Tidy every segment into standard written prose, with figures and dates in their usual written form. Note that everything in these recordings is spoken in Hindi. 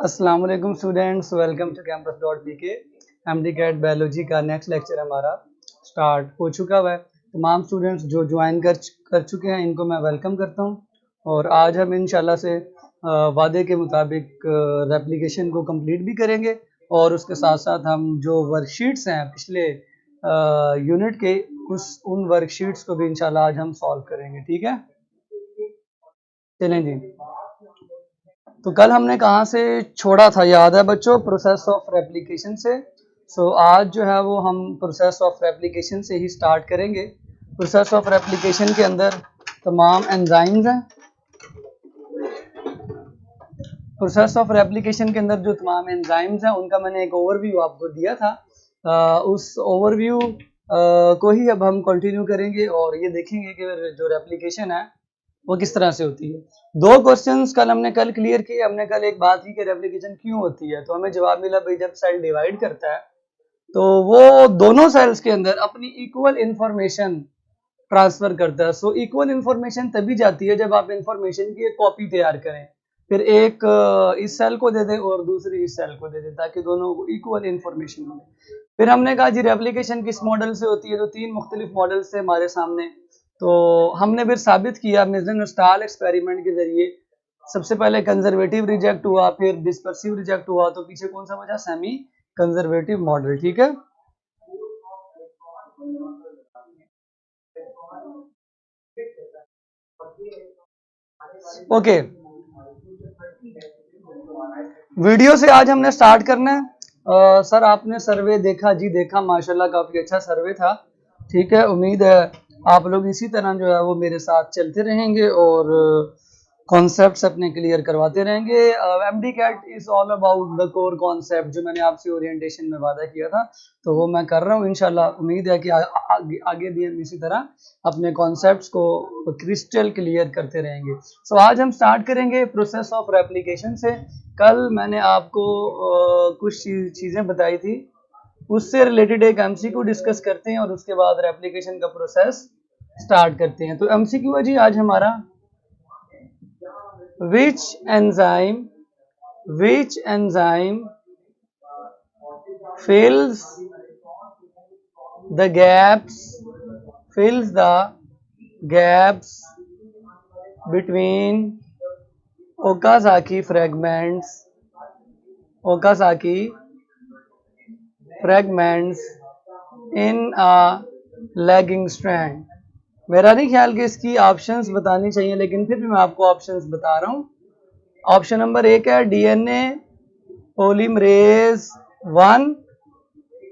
अस्सलाम वालेकुम students, welcome to campus.bk। MD-CAT biology का नेक्स्ट लेक्चर हमारा स्टार्ट हो चुका है। तमाम स्टूडेंट्स जो ज्वाइन कर चुके हैं इनको मैं वेलकम करता हूं और आज हम इंशाल्लाह से वादे के मुताबिक रेप्लिकेशन को कंप्लीट भी करेंगे और उसके साथ साथ हम जो वर्कशीट्स हैं पिछले यूनिट के उन वर्कशीट्स को भी इंशाल्लाह आज हम सॉल्व करेंगे। ठीक है, चलें जी। तो कल हमने कहाँ से छोड़ा था, याद है बच्चों? प्रोसेस ऑफ रेप्लिकेशन से। सो आज जो है वो हम प्रोसेस ऑफ रेप्लिकेशन से ही स्टार्ट करेंगे। प्रोसेस ऑफ रेप्लिकेशन के अंदर तमाम एंजाइम्स हैं। प्रोसेस ऑफ रेप्लिकेशन के अंदर जो तमाम एंजाइम्स हैं उनका मैंने एक ओवरव्यू आपको दिया था। उस ओवरव्यू को ही अब हम कंटिन्यू करेंगे और ये देखेंगे कि जो रेप्लिकेशन है वो किस तरह से होती है। दो क्वेश्चंस हमने कल क्लियर किए। हमने कल एक बात की कि रेप्लिकेशन क्यों होती है, तो हमें जवाब मिला भाई जब सेल डिवाइड करता है तो वो दोनों सेल्स के अंदर अपनी इक्वल इंफॉर्मेशन ट्रांसफर करता है। सो इक्वल इंफॉर्मेशन तभी जाती है जब आप इंफॉर्मेशन की एक कॉपी तैयार करें, फिर एक इस सेल को दे दें और दूसरी इस सेल को दे दें ताकि दोनों को इक्वल इंफॉर्मेशन मिले। फिर हमने कहा जी रेप्लिकेशन किस मॉडल से होती है, तो तीन मुख्तलिफ मॉडल थे हमारे सामने। तो हमने फिर साबित किया मिजन-स्टाल एक्सपेरिमेंट के जरिए। सबसे पहले कंजर्वेटिव रिजेक्ट हुआ, फिर डिस्पर्सिव रिजेक्ट हुआ, तो पीछे कौन सा बचा? Semi conservative model. ठीक है, ओके। वीडियो से आज हमने स्टार्ट करना है। सर आपने सर्वे देखा? जी देखा, माशाल्लाह काफी अच्छा सर्वे था। ठीक है, उम्मीद है आप लोग इसी तरह जो है वो मेरे साथ चलते रहेंगे और कॉन्सेप्ट्स अपने क्लियर करवाते रहेंगे। MD-CAT is all about the core concept, जो मैंने आपसे ओरिएंटेशन में वादा किया था तो वो मैं कर रहा हूँ। इंशाल्लाह उम्मीद है कि आगे भी हम इसी तरह अपने कॉन्सेप्ट्स को क्रिस्टल क्लियर करते रहेंगे। सो आज हम स्टार्ट करेंगे प्रोसेस ऑफ रेप्लिकेशन से। कल मैंने आपको कुछ चीज़ें बताई थी, उससे रिलेटेड एक MCQ डिस्कस करते हैं और उसके बाद रेप्लिकेशन का प्रोसेस स्टार्ट करते हैं। तो MCQ है जी आज हमारा, which enzyme fills the gaps between Okazaki fragments in a lagging strand। मेरा नहीं ख्याल कि इसकी ऑप्शंस बतानी चाहिए, लेकिन फिर भी मैं आपको ऑप्शंस बता रहा हूँ। ऑप्शन नंबर 1 है DNA पॉलीमरेज 1,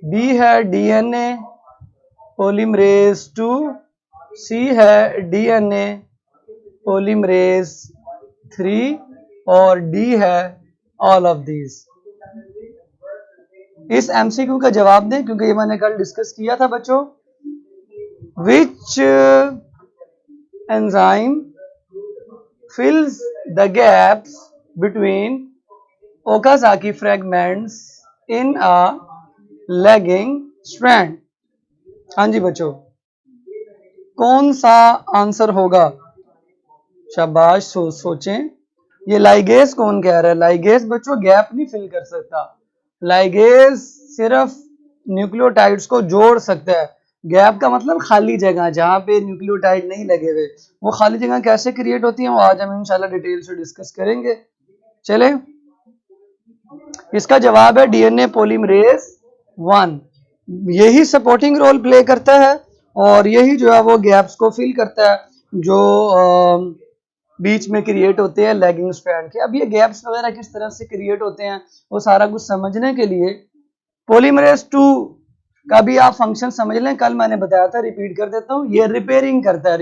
बी है DNA पॉलीमरेज 2, सी है DNA पॉलीमरेज 3 और डी है ऑल ऑफ दीज। इस MCQ का जवाब दें क्योंकि ये मैंने कल डिस्कस किया था बच्चों। Which enzyme fills the gaps between Okazaki fragments in a lagging strand? हाँ जी बच्चों, कौन सा आंसर होगा? शाबाश, सोचें। ये लाइगेज कौन कह रहा है? लाइगेज बच्चों गैप नहीं फिल कर सकता। लाइगेज सिर्फ न्यूक्लियोटाइड्स को जोड़ सकता है। गैप का मतलब खाली जगह जहां पे न्यूक्लियोटाइड नहीं लगे हुए। वो खाली जगह कैसे क्रिएट होती है वो आज हम इंशाल्लाह डिटेल से डिस्कस करेंगे। चले, इसका जवाब है DNA पॉलीमरेज 1। यही सपोर्टिंग रोल प्ले करता है और यही जो है वो गैप्स को फिल करता है जो बीच में क्रिएट होते हैं लैगिंग स्ट्रैंड के। अब ये गैप्स वगैरह किस तरह से क्रिएट होते हैं वो सारा कुछ समझने के लिए पॉलीमरेज 2 का भी आप फंक्शन समझ लें। कल मैंने बताया था, रिपीट कर देता हूँ। ये रिपेयरिंग करता है।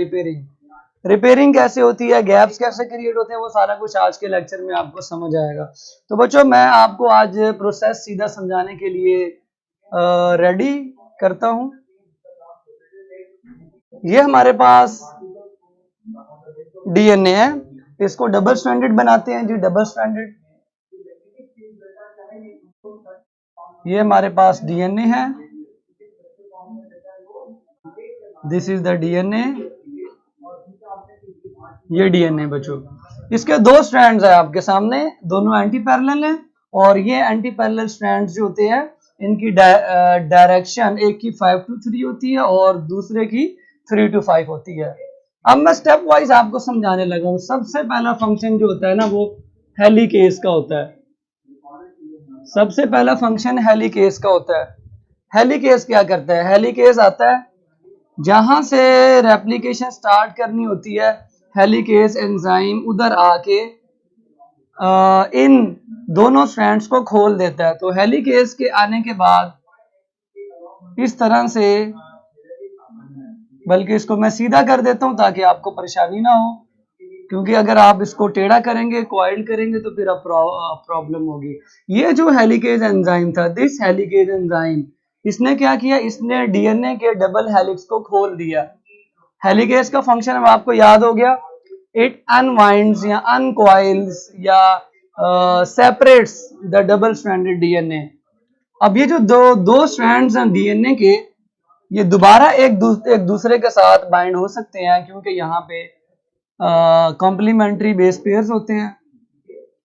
रिपेयरिंग कैसे होती है, गैप्स कैसे क्रिएट होते हैं, वो सारा कुछ आज के लेक्चर में आपको समझ आएगा। तो बच्चों मैं आपको आज प्रोसेस सीधा समझाने के लिए रेडी करता हूँ। ये हमारे पास DNA है, इसको डबल स्ट्रैंडेड बनाते हैं जी, डबल स्ट्रैंडेड। ये हमारे पास DNA है, दिस इज द DNA। ये DNA बच्चों, इसके दो स्ट्रैंड्स है आपके सामने, दोनों एंटी पैरेलल हैं और ये एंटी पैरेलल स्ट्रैंड्स जो होते हैं इनकी डायरेक्शन एक की 5 to 3 होती है और दूसरे की 3 to 5 होती है। अब मैं स्टेप वाइज आपको समझाने लगा हूं। सबसे पहला फंक्शन जो होता है ना वो हेलिकेस का होता है। सबसे पहला फंक्शन हेलिकेस का होता है। हेलिकेस क्या करता है? हेलिकेस आता है जहां से रेप्लिकेशन स्टार्ट करनी होती है, हेलिकेस एंजाइम उधर आके इन दोनों स्ट्रैंड्स को खोल देता है। तो हेलिकेस के आने के बाद इस तरह से, बल्कि इसको मैं सीधा कर देता हूं ताकि आपको परेशानी ना हो, क्योंकि अगर आप इसको टेढ़ा करेंगे, कॉइल्ड करेंगे तो फिर अब प्रॉब्लम होगी। ये जो हेलिकेज एंजाइम था, दिस हेलिकेज एंजाइम, इसने क्या किया? इसने डीएनए के डबल हेलिक्स को खोल दिया। हेलिकेज का फंक्शन अब आपको याद हो गया, इट अनवाइंड्स या अनकॉइल्स या separates the double stranded DNA. अब ये जो दो स्ट्रैंड्स हैं डीएनए के, ये दोबारा एक दूसरे के साथ बाइंड हो सकते हैं, क्योंकि यहाँ पे कॉम्प्लीमेंट्री बेस पेयर्स होते हैं,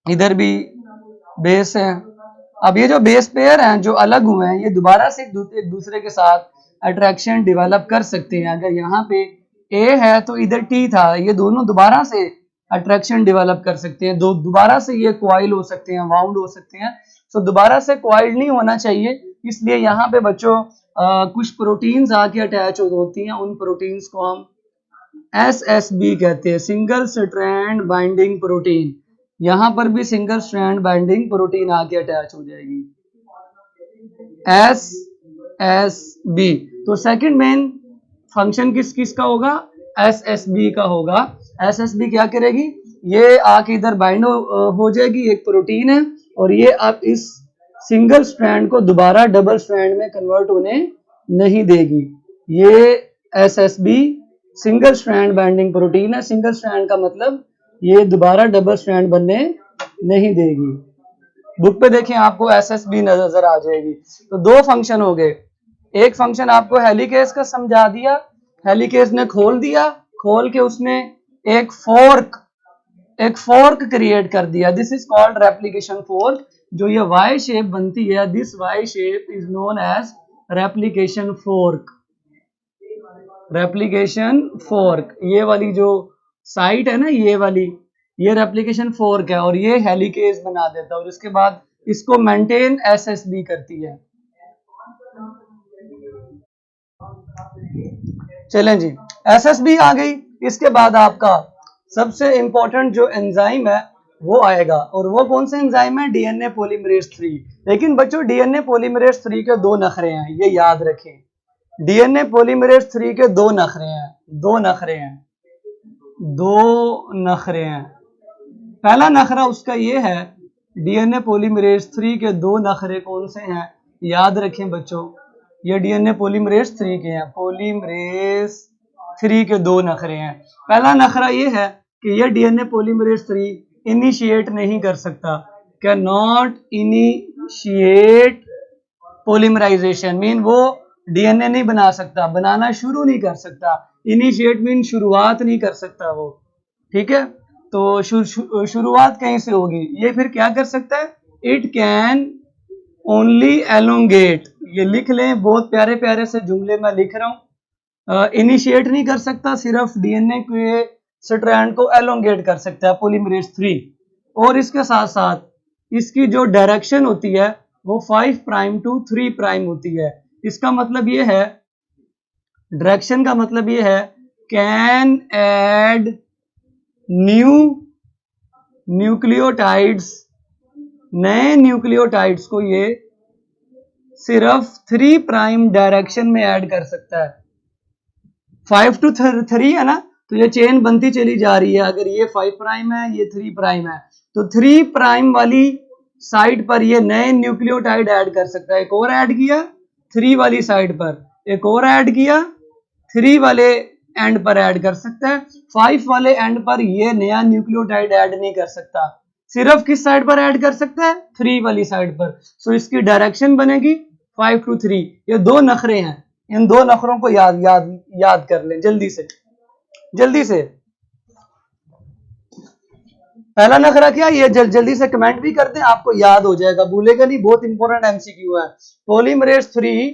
इधर भी बेस है। अब ये जो बेस पेयर हैं जो अलग हुए हैं, ये दोबारा से एक दूसरे के साथ अट्रैक्शन डेवलप कर सकते हैं। अगर यहाँ पे ए है तो इधर टी था, ये दोनों दोबारा से अट्रैक्शन डेवलप कर सकते हैं, दोबारा से ये क्वाइल हो सकते हैं, वाउंड हो सकते हैं। तो दोबारा से क्वाइल नहीं होना चाहिए, इसलिए यहाँ पे बच्चों कुछ प्रोटीन्स आके अटैच होती हैं। उन प्रोटीन्स को हम SSB कहते हैं, सिंगल स्ट्रैंड बाइंडिंग प्रोटीन। यहां पर भी सिंगल स्ट्रैंड बाइंडिंग प्रोटीन आके अटैच हो जाएगी, SSB। तो सेकंड मेन फंक्शन किसका होगा? SSB का होगा। SSB क्या करेगी? ये आके इधर बाइंड हो जाएगी, एक प्रोटीन है, और ये अब इस सिंगल स्ट्रैंड को दोबारा डबल स्ट्रैंड में कन्वर्ट होने नहीं देगी। ये SSB single strand binding protein है। सिंगल स्ट्रैंड का मतलब ये दोबारा डबल स्ट्रैंड बनने नहीं देगी। बुक पे देखें, आपको SSB नजर आ जाएगी। तो दो फंक्शन हो गए। एक फंक्शन आपको हेलिकेस का समझा दिया, हेलिकेस ने खोल दिया, खोल के उसने एक फोर्क क्रिएट कर दिया। This is called replication fork. जो ये वाई शेप बनती है, this Y shape is known as replication fork. Replication fork, ये वाली जो साइट है ना, ये वाली, ये रेप्लिकेशन फोर्क है, और ये हेलिकेज बना देता है, और इसके बाद इसको मेंटेन SSB करती है। चलें जी, SSB आ गई। इसके बाद आपका सबसे इंपॉर्टेंट जो एंजाइम है वो आएगा, और वो कौन सा एंजाइम है? DNA polymerase 3। लेकिन बच्चों DNA पॉलीमरेज 3 के दो नखरे हैं, ये याद रखें। DNA पॉलीमरेज 3 के दो नखरे हैं। पहला नखरा उसका ये है, DNA पॉलीमरेज 3 के दो नखरे कौन से हैं? याद रखें बच्चों, ये DNA पॉलीमरेज 3 के हैं। पॉलीमरेज 3 के दो नखरे हैं। पहला नखरा ये है कि ये DNA पॉलीमरेज 3 इनिशिएट नहीं कर सकता, can not initiate polymerization, mean वो DNA नहीं बना सकता, बनाना शुरू नहीं कर सकता। इनिशिएट मीन शुरुआत नहीं कर सकता वो, ठीक है। तो शुरुआत कहीं से होगी? ये फिर क्या कर सकता है? It can only elongate. ये लिख लें, बहुत प्यारे प्यारे से जुमले मैं लिख रहा हूं। इनिशिएट नहीं कर सकता, सिर्फ DNA के स्ट्रैंड को एलोंगेट कर सकता है, पॉलीमरेज 3। और इसके साथ साथ इसकी जो डायरेक्शन होती है वो 5 प्राइम टू 3 प्राइम होती है। इसका मतलब ये है, डायरेक्शन का मतलब ये है, कैन ऐड न्यू न्यूक्लियोटाइड्स, नए न्यूक्लियोटाइड्स को ये सिर्फ 3 प्राइम डायरेक्शन में ऐड कर सकता है। 5 to 3 है ना, तो ये चेन बनती चली जा रही है। अगर ये 5 प्राइम है, ये 3 प्राइम है, तो 3 प्राइम वाली साइड पर ये नए न्यूक्लियोटाइड ऐड कर सकता है। एक और ऐड किया 3 वाली साइड पर, एक और ऐड किया 3 वाले एंड पर ऐड कर सकता है। 5 वाले एंड पर ये नया न्यूक्लियोटाइड ऐड नहीं कर सकता, सिर्फ किस साइड पर ऐड कर सकता है? 3 वाली साइड पर। सो इसकी डायरेक्शन बनेगी 5 to 3। ये दो नखरे हैं, इन दो नखरों को याद कर लें जल्दी से। पहला नखरा क्या, ये जल्दी से कमेंट भी कर दें, आपको याद हो जाएगा, भूलेगा नहीं, बहुत इंपॉर्टेंट एमसीक्यू है। पॉलीमरेज 3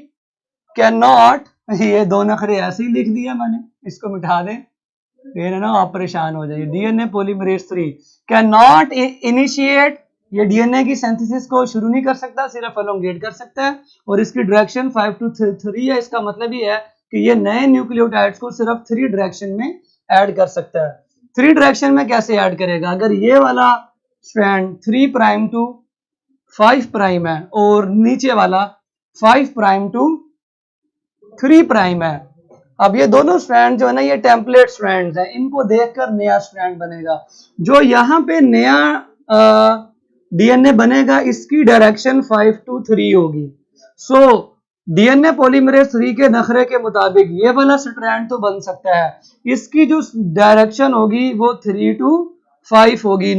कैन नॉट, ये दो नखरे ऐसे ही लिख दिया मैंने, इसको मिटा दें, ये ना आप परेशान हो जाइए। DNA polymerase 3 can not initiate, ये डीएनए की सिंथेसिस को शुरू नहीं कर सकता, सिर्फ एलोंगेट कर सकता है, और इसकी डायरेक्शन 5 to 3 है। इसका मतलब ये है कि ये नए न्यूक्लियोटाइड्स को सिर्फ 3 डायरेक्शन में ऐड कर सकता है। 3 डायरेक्शन में कैसे ऐड करेगा, अगर ये वाला स्ट्रैंड 3 प्राइम टू 5 प्राइम है और नीचे वाला 5 प्राइम टू 3 प्राइम है, अब ये दोनों स्ट्रैंड जो है ना, ये टेम्पलेट स्ट्रैंड्स हैं, इनको देखकर नया स्ट्रैंड बनेगा। जो यहाँ पे नया डीएनए बनेगा, इसकी डायरेक्शन 5 to 3 होगी। सो डीएनए पॉलीमरेज 3 के नखरे के मुताबिक ये वाला स्ट्रैंड तो बन सकता है, इसकी जो डायरेक्शन होगी वो 3 to 5 होगी।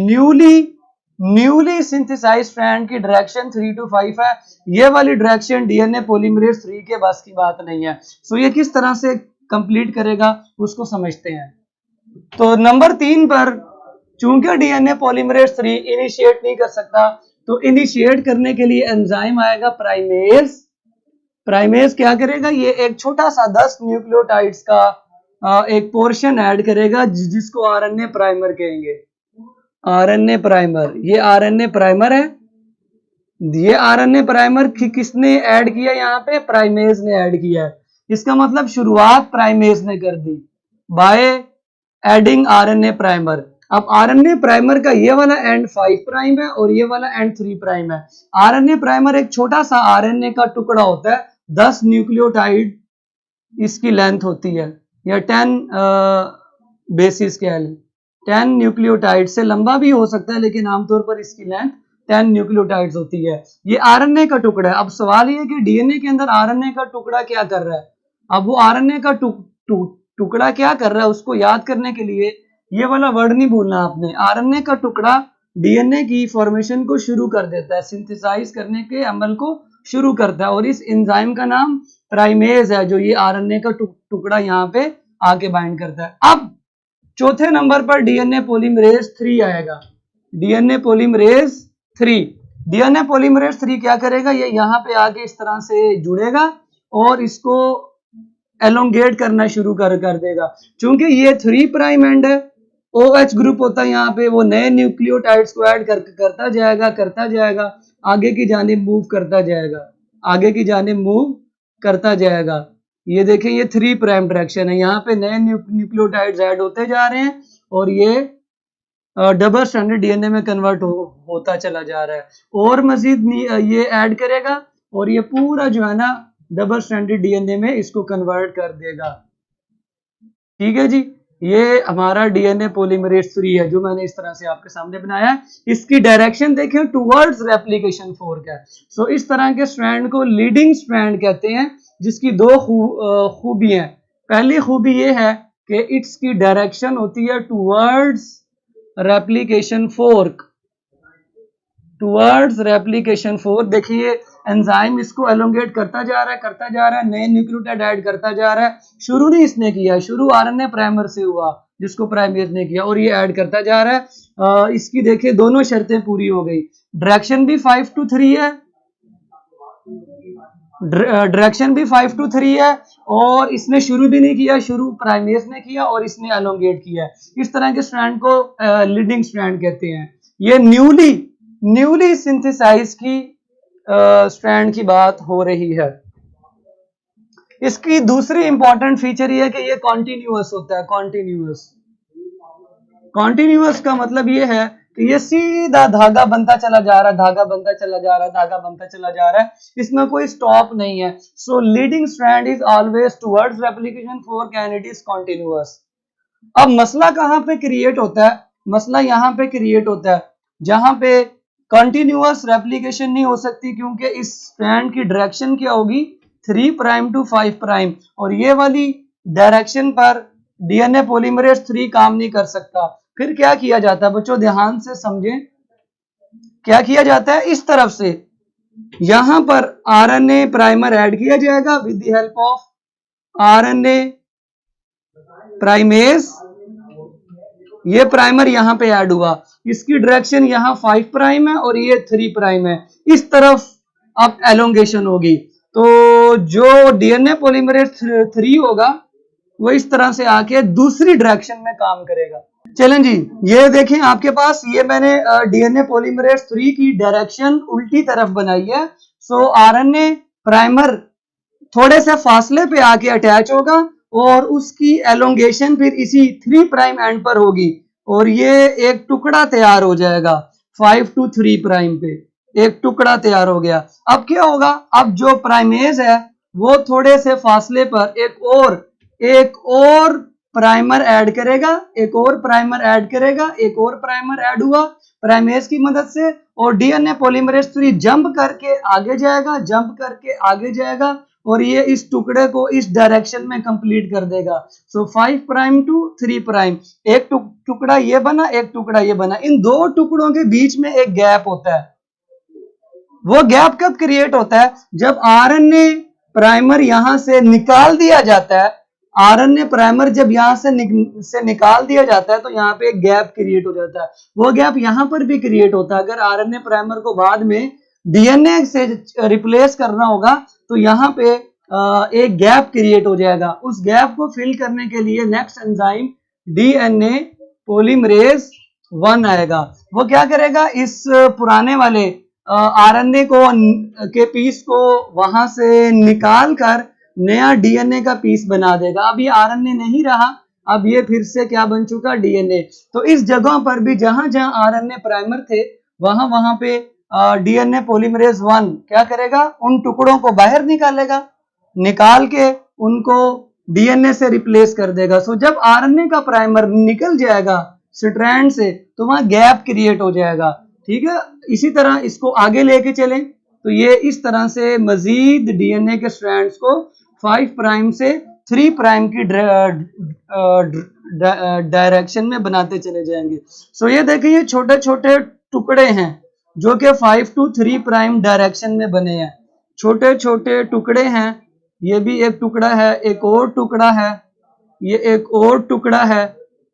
न्यूली सिंथेसाइज्ड स्ट्रैंड की डायरेक्शन 3 to 5 है। ये वाली डायरेक्शन डीएनए पॉलीमरेज 3 के बस की बात नहीं है। सो ये किस तरह से कंप्लीट करेगा उसको समझते हैं। तो नंबर 3 पर, चूंकि डीएनए पॉलीमरेज 3 इनिशिएट नहीं कर सकता, तो इनिशिएट करने के लिए एंजाइम आएगा प्राइमेज। प्राइमेज क्या करेगा, ये एक छोटा सा 10 न्यूक्लियोटाइड्स का एक पोर्शन ऐड करेगा, जिसको आरएनए प्राइमर कहेंगे। आरएनए प्राइमर, ये आरएनए प्राइमर है। ये आरएनए प्राइमर किसने ऐड किया, यहाँ पे प्राइमेज ने ऐड किया है। इसका मतलब शुरुआत प्राइमेज ने कर दी बाय एडिंग आरएनए प्राइमर। अब आरएनए प्राइमर का ये वाला एंड 5 प्राइम है और ये वाला एंड 3 प्राइम है। आरएनए प्राइमर एक छोटा सा आरएनए का टुकड़ा होता है, 10 न्यूक्लियोटाइड इसकी लेंथ होती है, या 10 बेसिस कह लें, 10 न्यूक्लियोटाइड से लंबा भी हो सकता है, लेकिन आमतौर पर इसकी लेंथ 10 न्यूक्लियोटाइड्स होती है। ये आरएनए का टुकड़ा है। अब सवाल ये कि डीएनए के अंदर आरएनए का टुकड़ा क्या कर रहा है। अब वो आरएनए का टुकड़ा क्या कर रहा है, उसको याद करने के लिए ये वाला वर्ड नहीं भूलना आपने। आरएनए का टुकड़ा डीएनए की फॉर्मेशन को शुरू कर देता है, सिंथेसाइज करने के अमल को शुरू करता है, और इस एंजाइम का नाम प्राइमेज है, जो ये आरएनए का टुकड़ा यहाँ पे आके बाइंड करता है। अब चौथे नंबर पर डीएनए पॉलीमरेज 3 आएगा। डीएनए पॉलीमरेज 3, डीएनए पॉलीमरेज 3 क्या करेगा, ये यहाँ पे आके इस तरह से जुड़ेगा और इसको एलोंगेट करना शुरू कर देगा। चूंकि ये 3 प्राइम एंड है, OH ग्रुप होता है यहाँ पे, वो नए न्यूक्लियोटाइड्स को ऐड करता जाएगा, आगे की जानिब मूव करता जाएगा, ये देखें, ये 3 प्राइम डायरेक्शन है, यहाँ पे नए न्यूक्लियोटाइड्स ऐड होते जा रहे हैं और ये डबल स्ट्रैंडेड डीएनए में कन्वर्ट होता चला जा रहा है, और मजीद ये ऐड करेगा और ये पूरा जो है ना डबल स्ट्रैंडेड डीएनए में इसको कन्वर्ट कर देगा। ठीक है जी, ये हमारा डीएनए पॉलीमरेज 3 है, जो मैंने इस तरह से आपके सामने बनाया है। इसकी डायरेक्शन देखें टुवर्ड्स रेप्लिकेशन फोर्क है। सो इस तरह के स्ट्रैंड को लीडिंग स्ट्रैंड कहते हैं, जिसकी दो खूबी हैं। पहली खूबी ये है कि इसकी डायरेक्शन होती है towards replication fork, towards replication fork. देखिए एंजाइम इसको एलोंगेट करता जा रहा है, नए न्यूक्लियोटाइड ऐड करता जा रहा है। शुरू नहीं इसने किया, शुरू आरएनए प्राइमर से हुआ, जिसको प्राइमेज ने किया, और ये ऐड करता जा रहा है। इसकी देखिए दोनों शर्तें पूरी हो गई। डायरेक्शन भी 5 to 3 है, डायरेक्शन भी 5 to 3 है, और इसने शुरू भी नहीं किया, शुरू प्राइमेज ने किया और इसने एलोंगेट किया। इस तरह के स्ट्रैंड को लीडिंग स्ट्रैंड कहते हैं। ये न्यूली सिंथेसाइज की स्ट्रैंड की बात हो रही है। इसकी दूसरी इंपॉर्टेंट फीचर ये है कि ये कॉन्टिन्यूअस होता है। कॉन्टिन्यूअस का मतलब ये है कि ये सीधा धागा बनता चला जा रहा है, इसमें कोई स्टॉप नहीं है। So leading strand is always towards replication fork and it is continuous. अब मसला कहां पे क्रिएट होता है, मसला यहां पे क्रिएट होता है जहां पे कंटिन्यूअस रेप्लिकेशन नहीं हो सकती, क्योंकि इस स्ट्रैंड की डायरेक्शन क्या होगी, 3 प्राइम टू 5 प्राइम, और ये वाली डायरेक्शन पर डीएनए पॉलीमरेज 3 काम नहीं कर सकता। फिर क्या किया जाता है बच्चों, ध्यान से समझें, क्या किया जाता है, इस तरफ से यहां पर आरएनए प्राइमर ऐड किया जाएगा with the help of RNA primase, ये प्राइमर यहाँ पे ऐड हुआ, इसकी डायरेक्शन यहाँ 5 प्राइम है और ये 3 प्राइम है, इस तरफ अब एलोंगेशन होगी। तो जो डीएनए पॉलीमरेज 3 होगा वो इस तरह से आके दूसरी डायरेक्शन में काम करेगा। चलें जी, ये देखें आपके पास, ये मैंने डीएनए पॉलीमरेज 3 की डायरेक्शन उल्टी तरफ बनाई है। सो आरएनए प्राइमर थोड़े से फासले पे आके अटैच होगा और उसकी एलोंगेशन फिर इसी 3 प्राइम एंड पर होगी और ये एक टुकड़ा तैयार हो जाएगा 5 to 3 प्राइम पे, एक टुकड़ा तैयार हो गया। अब क्या होगा, अब जो प्राइमेज है वो थोड़े से फासले पर एक और प्राइमर ऐड करेगा, एक और प्राइमर ऐड करेगा, एक और प्राइमर ऐड हुआ प्राइमेज की मदद से, और डीएनए पॉलीमरेज 3 जंप करके आगे जाएगा, जंप करके आगे जाएगा और ये इस टुकड़े को इस डायरेक्शन में कंप्लीट कर देगा। सो 5 प्राइम टू 3 प्राइम, एक टुकड़ा ये बना, एक टुकड़ा ये बना, इन दो टुकड़ों के बीच में एक गैप होता है। वो गैप कब क्रिएट होता है, जब आरएनए प्राइमर यहां से निकाल दिया जाता है। आरएनए प्राइमर जब यहां से निकाल दिया जाता है तो यहाँ पे एक गैप क्रिएट हो जाता है। वो गैप यहां पर भी क्रिएट होता है। अगर आरएनए प्राइमर को बाद में डीएनए से रिप्लेस करना होगा तो यहाँ पे एक गैप क्रिएट हो जाएगा। उस गैप को फिल करने के लिए नेक्स्ट एंजाइम डीएनए पॉलीमरेज 1 आएगा। वो क्या करेगा, इस पुराने वाले आरएनए को के पीस को वहां से निकाल कर नया डीएनए का पीस बना देगा। अब ये आरएनए नहीं रहा, अब ये फिर से क्या बन चुका, डीएनए। तो इस जगह पर भी जहां जहां आरएनए प्राइमर थे वहां पे डीएनए पॉलीमरेज 1 क्या करेगा, उन टुकड़ों को बाहर निकालेगा, निकाल के उनको डीएनए से रिप्लेस कर देगा। सो जब आरएनए का प्राइमर निकल जाएगा स्ट्रैंड से तो वहां गैप क्रिएट हो जाएगा। ठीक है, इसी तरह इसको आगे लेके चलें तो ये इस तरह से मजीद डीएनए के स्ट्रैंड्स को 5 प्राइम से 3 प्राइम की डायरेक्शन में बनाते चले जाएंगे। सो ये देखिए, ये छोटे छोटे टुकड़े हैं जो कि 5 to 3 प्राइम डायरेक्शन में बने हैं। छोटे छोटे टुकड़े हैं, ये भी एक टुकड़ा है, एक और टुकड़ा है, ये एक और टुकड़ा है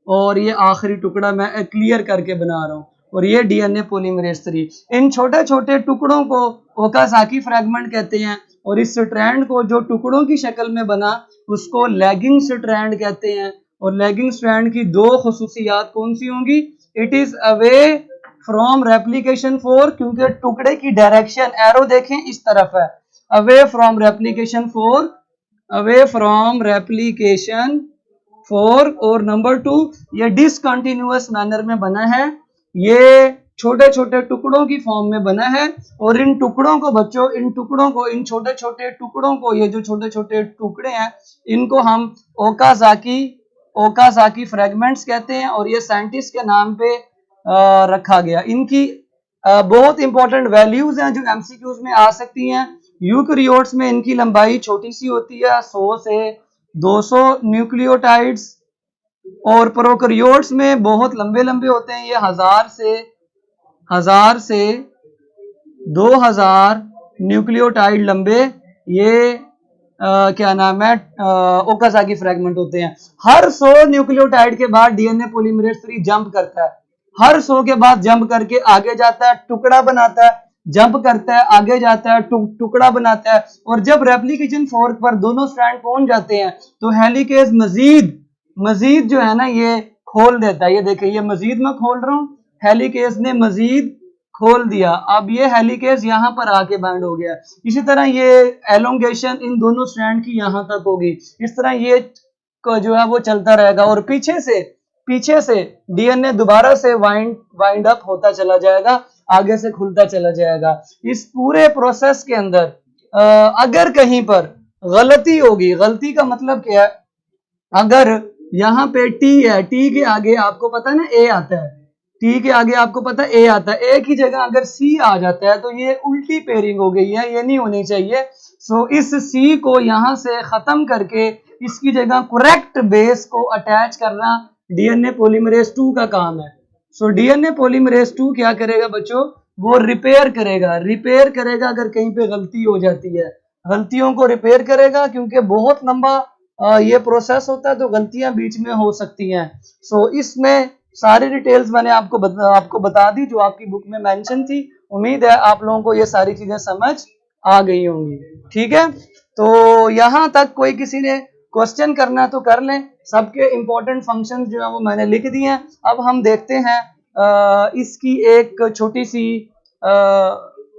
और ये आखिरी टुकड़ा मैं क्लियर करके बना रहा हूँ। और ये डीएनए पॉलीमरेज 3। इन छोटे छोटे टुकड़ों को ओकाज़की फ्रैगमेंट कहते हैं और इस स्ट्रैंड को जो टुकड़ों की शक्ल में बना उसको लैगिंग स्ट्रैंड कहते हैं। और लैगिंग स्ट्रैंड की दो खुसूसियात कौन सी होंगी, it is away from replication 4, क्योंकि टुकड़े की डायरेक्शन एरो देखें इस तरफ है, away from replication 4, away from replication 4। और नंबर 2, ये डिसकंटिन्यूअस मैनर में बना है, ये छोटे छोटे टुकड़ों की फॉर्म में बना है। और इन टुकड़ों को बच्चों, इन छोटे छोटे टुकड़ों को, ये जो छोटे छोटे टुकड़े हैं इनको हम ओकाज़की फ्रैगमेंट्स कहते हैं और ये साइंटिस्ट के नाम पे रखा गया। इनकी बहुत इंपॉर्टेंट वैल्यूज हैं जो एमसीक्यूज में आ सकती हैं। यूकैरियोट्स में इनकी लंबाई छोटी सी होती है, 100 से 200 न्यूक्लियोटाइड्स, और प्रोकैरियोट्स में बहुत लंबे लंबे होते हैं, ये 1000 से 2000 न्यूक्लियोटाइड लंबे, ये क्या नाम है, ओकाज़की फ्रैगमेंट होते हैं। हर 100 न्यूक्लियोटाइड के बाद डीएनए पॉलीमरेज 3 जंप करता है, हर 100 के बाद जंप करके आगे जाता है, टुकड़ा बनाता है, जंप करता है, आगे जाता है, टुकड़ा बनाता है। और जब रेप्लिकेशन 4 पर दोनों स्ट्रैंड पहुंच जाते हैं तो हेलिकेज मजीद जो है ना ये खोल देता है। ये देखिए, ये मजीद मैं खोल रहा हूं, हेलिकेज ने मजीद खोल दिया, अब ये हेलिकेज यहां पर आके बाइंड हो गया। इसी तरह ये एलोंगेशन इन दोनों स्ट्रैंड की यहां तक होगी। इस तरह ये जो है वो चलता रहेगा और पीछे से डीएनए दोबारा से वाइंड अप होता चला जाएगा, आगे से खुलता चला जाएगा। इस पूरे प्रोसेस के अंदर अगर कहीं पर गलती होगी, गलती का मतलब क्या है, अगर यहाँ पे टी है, टी के आगे आपको पता है ना ए आता है, टी के आगे आपको पता है ए आता है, ए की जगह अगर सी आ जाता है तो ये उल्टी पेयरिंग हो गई है, ये नहीं होनी चाहिए। सो इस सी को यहाँ से खत्म करके इसकी जगह करेक्ट बेस को अटैच करना डीएनए पॉलीमरेज 2 का काम है। सो डीएनए पॉलीमरेज 2 क्या करेगा बच्चों, वो रिपेयर करेगा अगर कहीं पे गलती हो जाती है, गलतियों को रिपेयर करेगा, क्योंकि बहुत लंबा ये प्रोसेस होता है तो गलतियां बीच में हो सकती हैं। सो इसमें सारी डिटेल्स मैंने आपको बता दी जो आपकी बुक में मेंशन थी। उम्मीद है आप लोगों को ये सारी चीजें समझ आ गई होंगी। ठीक है, तो यहाँ तक कोई किसी ने क्वेश्चन करना तो कर लें। सबके इंपॉर्टेंट फंक्शंस जो है वो मैंने लिख दिए हैं। अब हम देखते हैं इसकी एक छोटी सी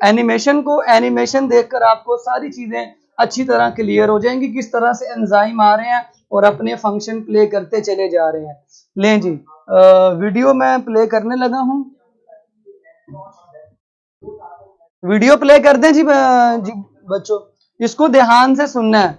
एनिमेशन को। एनिमेशन देखकर आपको सारी चीजें अच्छी तरह क्लियर हो जाएंगी, किस तरह से एंजाइम आ रहे हैं और अपने फंक्शन प्ले करते चले जा रहे हैं। लें जी, वीडियो मैं प्ले करने लगा हूं। वीडियो प्ले कर दें जी बच्चों, इसको ध्यान से सुनना है।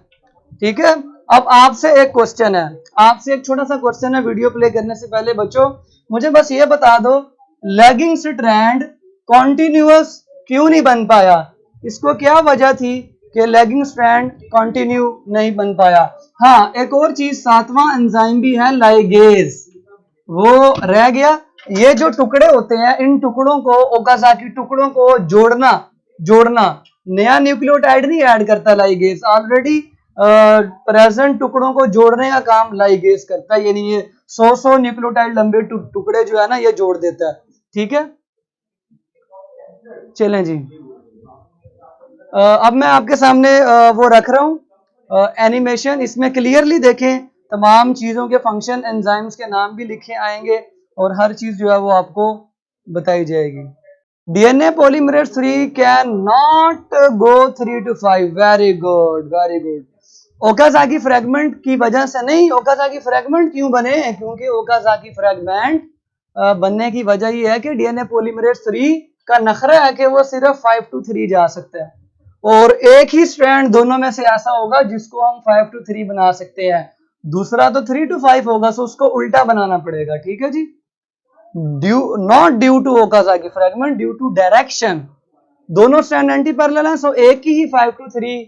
ठीक है, अब आपसे एक क्वेश्चन है, आपसे एक छोटा सा क्वेश्चन है वीडियो प्ले करने से पहले। बच्चों मुझे बस ये बता दो, लैगिंग स्ट्रैंड कॉन्टिन्यूअस क्यों नहीं बन पाया? इसको क्या वजह थी कि लैगिंग स्ट्रैंड कंटिन्यू नहीं बन पाया? हाँ, एक और चीज, सातवां एंजाइम भी है लाइगेज, वो रह गया। ये जो टुकड़े होते हैं, इन टुकड़ों को, ओकाज़ाकी टुकड़ों को जोड़ना नया न्यूक्लियोटाइड नहीं ऐड करता लाइगेज, ऑलरेडी प्रेजेंट टुकड़ों को जोड़ने का काम लाइगेज करता है। यानी ये 100 न्यूक्लियोटाइड लंबे टुकड़े जो है ना, ये जोड़ देता है। ठीक है, चलें जी, अब मैं आपके सामने वो रख रहा हूं एनिमेशन। इसमें क्लियरली देखें, तमाम चीजों के फंक्शन, एंजाइम्स के नाम भी लिखे आएंगे और हर चीज जो है वो आपको बताई जाएगी। DNA polymerase 3 can not go 3 to 5। Very good, very good. Okazaki fragment की वजह से नहीं। ओकाज़ाकी फ्रैगमेंट क्यों बने? क्योंकि ओकाज़ाकी फ्रैगमेंट बनने की वजह यह है कि डीएनए पॉलीमरेज 3 का नखरा है कि वो सिर्फ 5 to 3 जा सकता है, और एक ही स्ट्रैंड दोनों में से ऐसा होगा जिसको हम 5 to 3 बना सकते हैं, दूसरा तो 3 to 5 होगा, सो उसको उल्टा बनाना पड़ेगा। ठीक है जी, not due to Okazaki fragment, due to direction. दोनों स्ट्रैंड एंटी पैरेलल हैं, सो एक की ही 5 to 3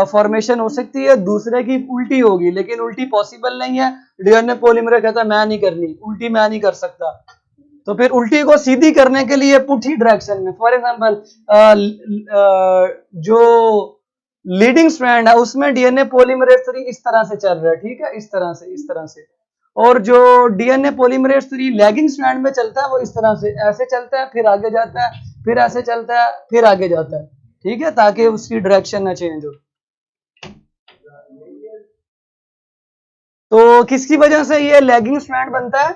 फॉर्मेशन हो सकती है, दूसरे की उल्टी होगी, लेकिन उल्टी पॉसिबल नहीं है। डीएनए पॉलीमरेज कहता है मैं नहीं करनी, उल्टी मैं नहीं कर सकता, तो फिर उल्टी को सीधी करने के लिए पुठी डायरेक्शन में, फॉर एग्जांपल जो लीडिंग स्ट्रैंड है उसमें डीएनए पॉलीमरेज 3 इस तरह से चल रहा है। ठीक है, इस तरह से, और जो डीएनए पॉलीमरेज 3 लैगिंग स्ट्रैंड में चलता है वो इस तरह से ऐसे चलता है, फिर आगे जाता है, फिर ऐसे चलता है, फिर आगे जाता है। ठीक है, ताकि उसकी डायरेक्शन ना चेंज हो। तो किसकी वजह से ये लैगिंग स्ट्रैंड बनता है?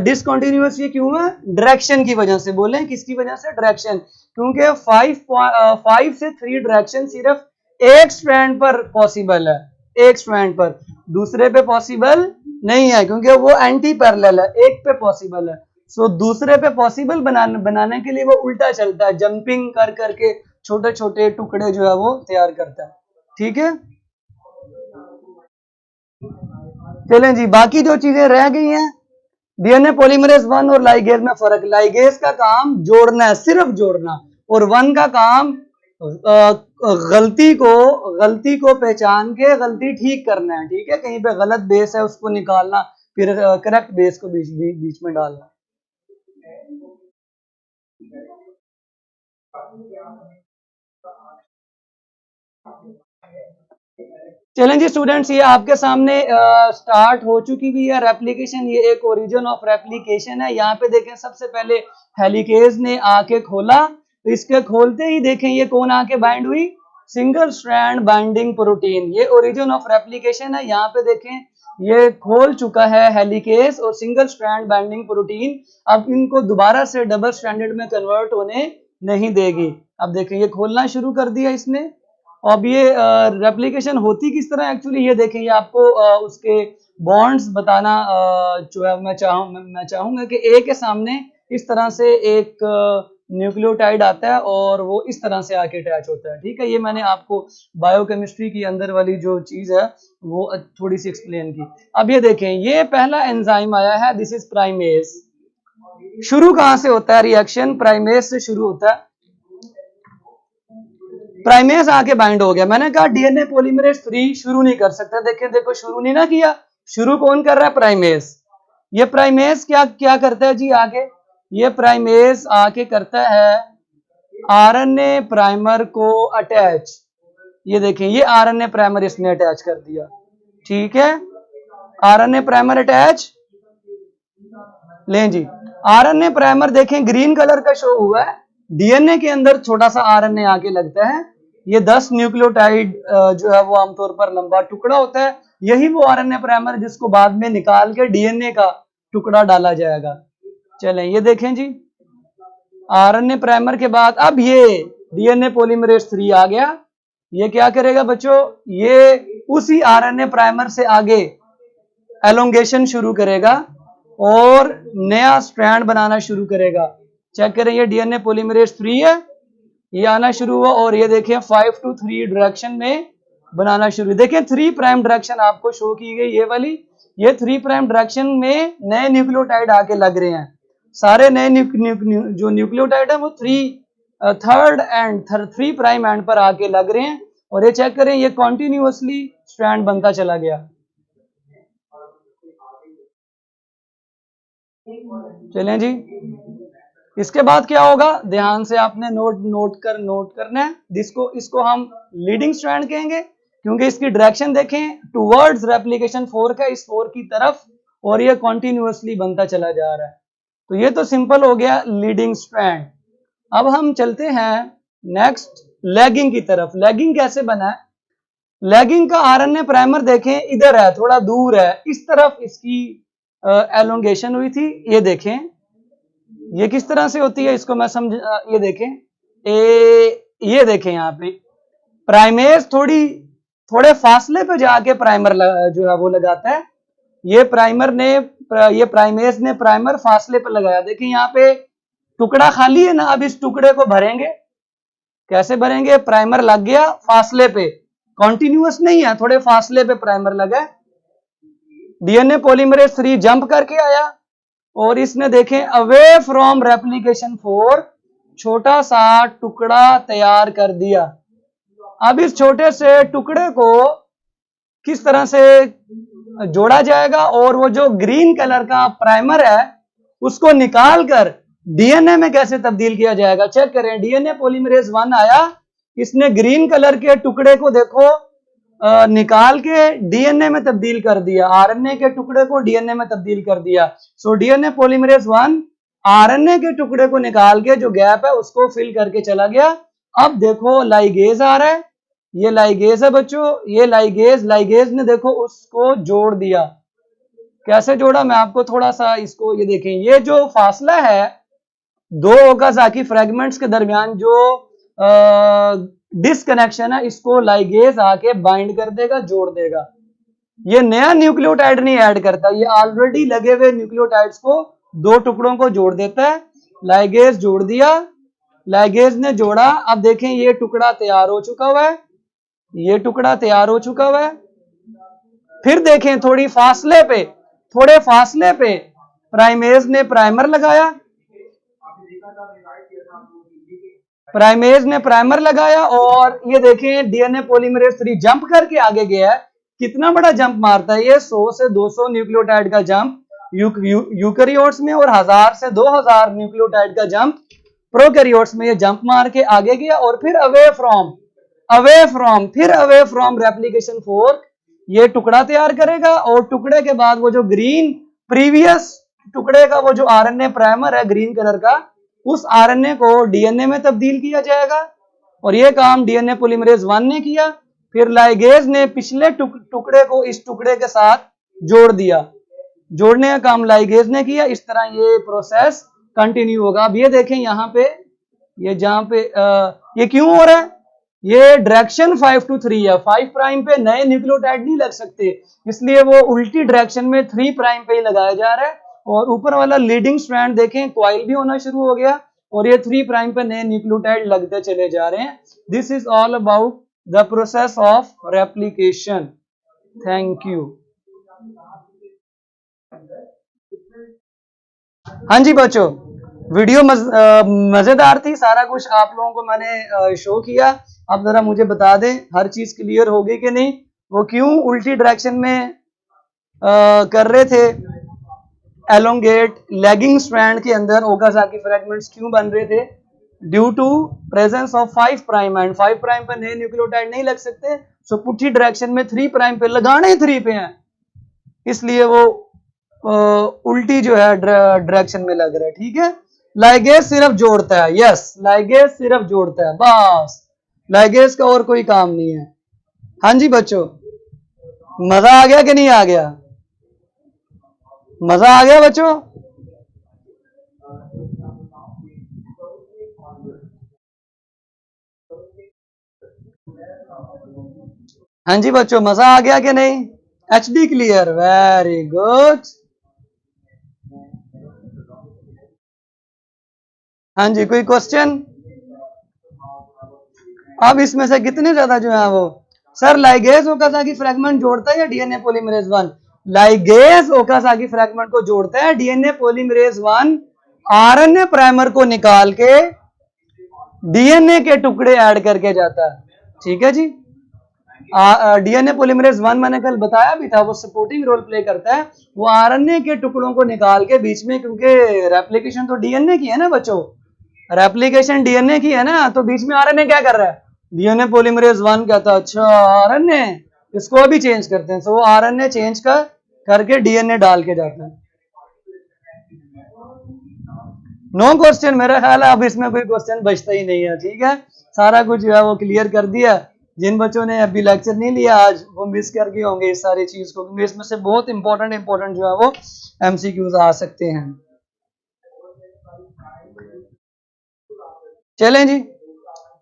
डिसकंटिन्यूअस ये क्यों है? डायरेक्शन की वजह से। बोले किसकी वजह से? डायरेक्शन, क्योंकि 5 से 3 डायरेक्शन सिर्फ एक स्ट्रैंड पर पॉसिबल है, एक स्ट्रैंड पर, दूसरे पे पॉसिबल नहीं है, क्योंकि वो एंटी पैरेलल है, एक पे पॉसिबल है। सो दूसरे पे पॉसिबल बनाने के लिए वो उल्टा चलता है, जंपिंग कर करके छोटे छोटे टुकड़े जो है वो तैयार करता है। ठीक है, चलें जी, बाकी जो चीजें रह गई हैं, डीएनए पॉलीमरेज 1 और लाइगेज में फर्क। लाइगेज का काम जोड़ना है, सिर्फ जोड़ना, और 1 का काम गलती को पहचान के गलती ठीक करना है। ठीक है, कहीं पे गलत बेस है उसको निकालना, फिर करेक्ट बेस को बीच में डालना। चलें जी स्टूडेंट्स, ये आपके सामने स्टार्ट हो चुकी भी है रेप्लिकेशन। ये एक ओरिजिन ऑफ रेप्लिकेशन है। यहाँ पे देखें, सबसे पहले हेलिकेज ने आके खोला, तो इसके खोलते ही देखें ये कौन आके बाइंड हुई? Single strand binding protein. ये ओरिजिन ऑफ रेप्लिकेशन है। यहाँ पे देखें ये खोल चुका है हेलिकेज और सिंगल स्ट्रैंड बाइंडिंग प्रोटीन। अब इनको दोबारा से डबल स्ट्रैंडेड में कन्वर्ट होने नहीं देगी। अब देखें ये खोलना शुरू कर दिया इसने। अब ये रेप्लिकेशन होती किस तरह एक्चुअली, ये देखें, ये आपको उसके बॉन्ड्स बताना जो है मैं चाहूंगा कि ए के सामने इस तरह से एक न्यूक्लियोटाइड आता है और वो इस तरह से आके अटैच होता है। ठीक है, ये मैंने आपको बायोकेमिस्ट्री की अंदर वाली जो चीज है वो थोड़ी सी एक्सप्लेन की। अब ये देखें, ये पहला एंजाइम आया है, दिस इज प्राइमेज। शुरू कहां से होता है रिएक्शन? प्राइमेज से शुरू होता है। प्राइमेज आके बाइंड हो गया। मैंने कहा डीएनए पॉलीमरेज 3 शुरू नहीं कर सकता। देखो शुरू नहीं ना किया, शुरू कौन कर रहा है? प्राइमेज। ये प्राइमेज क्या करता है जी आगे? ये प्राइमेज आके करता है आरएनए प्राइमर को अटैच। ये देखें, ये आरएनए प्राइमर इसने अटैच कर दिया। ठीक है, आरएनए प्राइमर अटैच, लें जी, आरएनए प्राइमर देखें ग्रीन कलर का शो हुआ है, डीएनए के अंदर छोटा सा आरएनए आके लगता है, ये 10 न्यूक्लियोटाइड जो है वो आमतौर पर लंबा टुकड़ा होता है, यही वो आरएनए प्राइमर जिसको बाद में निकाल के डीएनए का टुकड़ा डाला जाएगा। चलें ये देखें जी, आरएनए प्राइमर के बाद अब ये डीएनए पॉलीमरेज 3 आ गया, ये क्या करेगा बच्चों, ये उसी आरएनए प्राइमर से आगे एलोंगेशन शुरू करेगा और नया स्ट्रैंड बनाना शुरू करेगा। चेक करें, ये डीएनए पॉलीमरेज 3 है, ये आना शुरू हुआ और ये देखें 5 to 3 डायरेक्शन में बनाना शुरू। देखें 3 प्राइम डायरेक्शन आपको शो की गई, ये वाली, ये 3 प्राइम डायरेक्शन में नए न्यूक्लियोटाइड आके लग रहे हैं, सारे नए जो न्यूक्लियोटाइड है वो 3 प्राइम एंड पर आके लग रहे हैं और ये चेक करें, ये कॉन्टिन्यूअसली स्ट्रैंड बनता चला गया। चलें जी, इसके बाद क्या होगा, ध्यान से आपने नोट करना है, इसको हम लीडिंग स्ट्रैंड कहेंगे क्योंकि इसकी डायरेक्शन देखें टुवर्ड्स रेप्लिकेशन 4 का, इस 4 की तरफ, और ये कॉन्टिन्यूअसली बनता चला जा रहा है। तो ये तो सिंपल हो गया लीडिंग स्ट्रैंड। अब हम चलते हैं नेक्स्ट लैगिंग की तरफ। लैगिंग कैसे बना है, लैगिंग का आरएनए प्राइमर देखें इधर है, थोड़ा दूर है, इस तरफ इसकी एलोंगेशन हुई थी, ये देखें ये किस तरह से होती है, इसको मैं ये देखें, ये देखें यहाँ पे प्राइमेज थोड़े फासले पे जाके प्राइमर जो है वो लगाता है, ये प्राइमेज ने प्राइमर फासले पे लगाया। देखिए यहाँ पे टुकड़ा खाली है ना, अब इस टुकड़े को भरेंगे, कैसे भरेंगे, प्राइमर लग गया फासले पे, कॉन्टिन्यूअस नहीं है, थोड़े फासले पे प्राइमर लगा, डीएनए पॉलीमरेज 3 जंप करके आया और इसने देखें अवे फ्रॉम रेप्लिकेशन 4 छोटा सा टुकड़ा तैयार कर दिया। अब इस छोटे से टुकड़े को किस तरह से जोड़ा जाएगा और वो जो ग्रीन कलर का प्राइमर है उसको निकाल कर डीएनए में कैसे तब्दील किया जाएगा। चेक करें, डीएनए पॉलीमरेज 1 आया, इसने ग्रीन कलर के टुकड़े को देखो निकाल के डीएनए में तब्दील कर दिया, आरएनए के टुकड़े को डीएनए में तब्दील कर दिया। सो डीएनए पॉलीमरेज 1 आरएनए के टुकड़े को निकाल के जो गैप है उसको फिल करके चला गया। अब देखो लाइगेज आ रहा है, ये लाइगेज है बच्चों, ये लाइगेज ने देखो उसको जोड़ दिया। कैसे जोड़ा, मैं आपको थोड़ा सा इसको ये देखें, ये जो फासला है दो ओकाज़ाकी फ्रेगमेंट्स के दरमियान जो डिसकनेक्शन है, इसको लाइगेज आके बाइंड कर देगा, जोड़ देगा। ये नया न्यूक्लियोटाइड नहीं ऐड करता, ये ऑलरेडी लगे हुए न्यूक्लियोटाइड्स को दो टुकड़ों को जोड़ देता है। लाइगेज जोड़ दिया, लाइगेज ने जोड़ा, अब देखें ये टुकड़ा तैयार हो चुका हुआ है, ये टुकड़ा तैयार हो चुका हुआ है। फिर देखें थोड़े फासले पे प्राइमेज ने प्राइमर लगाया, और ये देखें डीएनए पॉलीमरेज 3 जंप करके आगे गया है। कितना बड़ा जंप मारता है ये, 100 से 200 न्यूक्लियोटाइड का जंप यूकैरियोट्स में और 1000 से 2000 न्यूक्लियोटाइड का जंप प्रोकैरियोट्स में ये जंप मार के आगे गया। और फिर अवे फ्रॉम रेप्लिकेशन 4 ये टुकड़ा तैयार करेगा, और टुकड़े के बाद वो जो ग्रीन प्रीवियस टुकड़े का वो जो आरएनए प्राइमर है ग्रीन कलर का, उस आरएनए को डीएनए में तब्दील किया जाएगा, और ये काम डीएनए पॉलीमरेज 1 ने किया। फिर लाइगेज ने पिछले टुकड़े को इस टुकड़े के साथ जोड़ दिया, जोड़ने का काम लाइगेज ने किया। इस तरह ये प्रोसेस कंटिन्यू होगा। अब ये देखें यहाँ पे, ये जहां पे ये क्यों हो रहा है, ये डायरेक्शन 5 to 3 है, 5 प्राइम पे नए न्यूक्लियोटाइड नहीं लग सकते, इसलिए वो उल्टी डायरेक्शन में 3 प्राइम पे ही लगाया जा रहा है। और ऊपर वाला लीडिंग स्ट्रैंड देखें क्वाइल भी होना शुरू हो गया, और ये 3 प्राइम पे नए न्यूक्लियोटाइड लगते चले जा रहे हैं। This is all about the process of replication. Thank you. हाँ जी बच्चों, वीडियो मजेदार थी, सारा कुछ आप लोगों को मैंने शो किया। अब जरा मुझे बता दें हर चीज क्लियर हो गई कि नहीं, वो क्यों उल्टी डायरेक्शन में कर रहे थे, एलोंगेट लैगिंग स्ट्रैंड के अंदर ओकाज़ाकी फ्रेगमेंट्स क्यों बन रहे थे, due to presence of 5 prime and 5 prime पर नए न्यूक्लियोटाइड नहीं लग सकते, सो पुठी डायरेक्शन में 3 प्राइम पे लगाने ही 3 पे हैं, इसलिए वो उल्टी जो है डायरेक्शन में लग रहा है, ठीक है। लाइगेज सिर्फ जोड़ता है, यस लाइगेज सिर्फ जोड़ता है, बस लाइगेज का और कोई काम नहीं है। हाँ जी बच्चों, मजा आ गया कि नहीं आ गया? मजा आ गया बच्चों? हाँ जी बच्चों, मजा आ गया कि नहीं? HD clear, very good. हाँ जी, कोई क्वेश्चन? अब इसमें से कितने ज्यादा जो है वो, सर लाइगेज ओकाजाकी फ्रैगमेंट जोड़ता है या DNA polymerase 1? Ligase Okazaki fragment को जोड़ता है, डीएनए पॉलीमरेज 1 आरएनए प्राइमर को निकाल के डीएनए के टुकड़े ऐड करके जाता है, ठीक है जी। डीएनए पॉलीमरेज 1 मैंने कल बताया भी था, वो सपोर्टिंग रोल प्ले करता है, वो आरएनए के टुकड़ों को निकाल के बीच में, क्योंकि रेप्लिकेशन तो डीएनए की है ना बच्चों, रेप्लिकेशन डीएनए की है ना, तो बीच में आरएनए क्या कर रहा है? डीएनए पॉलीमरेज 1 कहता है अच्छा आरएनए, इसको अभी चेंज करते हैं, तो वो आरएनए चेंज करके डीएनए डाल के जाता है। नो क्वेश्चन, मेरा ख्याल है अब इसमें कोई क्वेश्चन बचता ही नहीं है, ठीक है। सारा कुछ जो है वो क्लियर कर दिया। जिन बच्चों ने अभी लेक्चर नहीं लिया आज, वो मिस कर गए होंगे इस सारी चीज को, क्योंकि इसमें से बहुत इंपॉर्टेंट जो है वो एमसीक्यूज आ सकते हैं। चलें जी,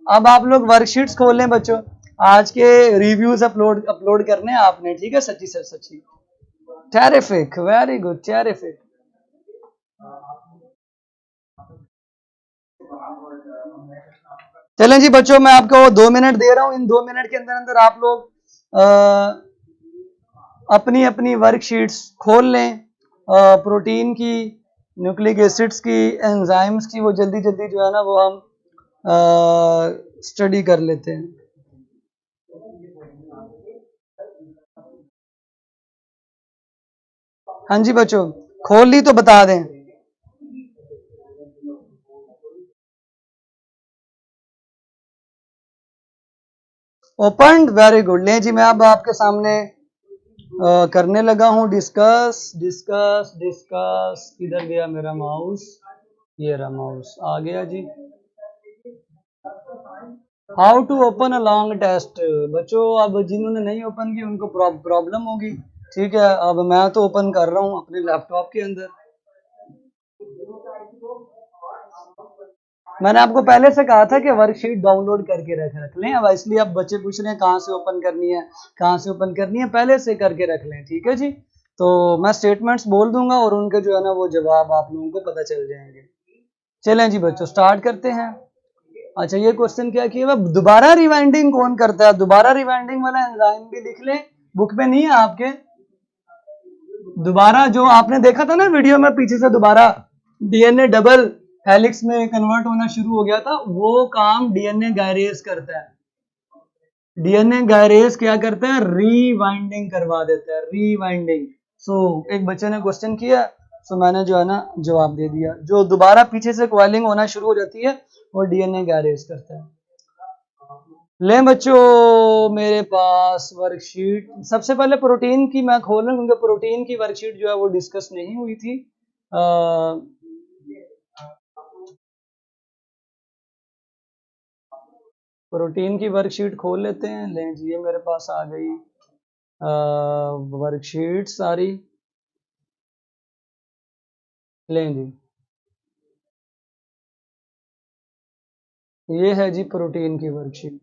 अब आप लोग वर्कशीट्स खोल लें बच्चों, आज के रिव्यूज अपलोड करने हैं आपने, ठीक है। सच्ची सर सच्ची, टेरिफिक, वेरी गुड, टेरिफिक। चलें जी बच्चों, मैं आपको 2 मिनट दे रहा हूं, इन 2 मिनट के अंदर अंदर आप लोग अपनी अपनी वर्कशीट्स खोल लें, प्रोटीन की, न्यूक्लिक एसिड्स की, एंजाइम्स की, वो जल्दी जल्दी जो है ना वो हम स्टडी कर लेते हैं। हाँ जी बच्चों, खोल ली तो बता दें। Open, very good. ले जी, मैं अब आपके सामने करने लगा हूं डिस्कस डिस्कस डिस्कस। किधर गया मेरा माउस? ये रहा माउस, आ गया जी। How to open a long test. बच्चों अब जिन्होंने नहीं ओपन की उनको प्रॉब्लम होगी, ठीक है। अब मैं तो ओपन कर रहा हूं अपने लैपटॉप के अंदर। मैंने आपको पहले से कहा था कि वर्कशीट डाउनलोड करके रख लें, अब इसलिए अब बच्चे पूछ रहे हैं कहाँ से ओपन करनी है, कहाँ से ओपन करनी है, पहले से करके रख लें, ठीक है जी। तो मैं स्टेटमेंट्स बोल दूंगा और उनके जो है ना वो जवाब आप लोगों को पता चल जाएंगे। चलें जी बच्चों, स्टार्ट करते हैं। अच्छा, ये क्वेश्चन क्या किया, दोबारा रिवाइंडिंग कौन करता है? दोबारा रिवाइंडिंग वाला एंजाइम भी लिख लें, बुक में नहीं है आपके। दोबारा जो आपने देखा था ना वीडियो में पीछे से, दोबारा डीएनए डबल हेलिक्स में कन्वर्ट होना शुरू हो गया था, वो काम डीएनए गायरेज करता है। डीएनए गायरेज क्या करता है? रीवाइंडिंग करवा देता है, रीवाइंडिंग। सो एक बच्चे ने क्वेश्चन किया, सो मैंने जो है ना जवाब दे दिया। जो दोबारा पीछे से क्वाइलिंग होना शुरू हो जाती है वो डीएनए गायरेज करता है। ले बच्चों, मेरे पास वर्कशीट, सबसे पहले प्रोटीन की मैं खोल रहा हूं, क्योंकि प्रोटीन की वर्कशीट जो है वो डिस्कस नहीं हुई थी। प्रोटीन की वर्कशीट खोल लेते हैं। ले जी, ये मेरे पास आ गई वर्कशीट सारी। लें जी, ये है जी प्रोटीन की वर्कशीट।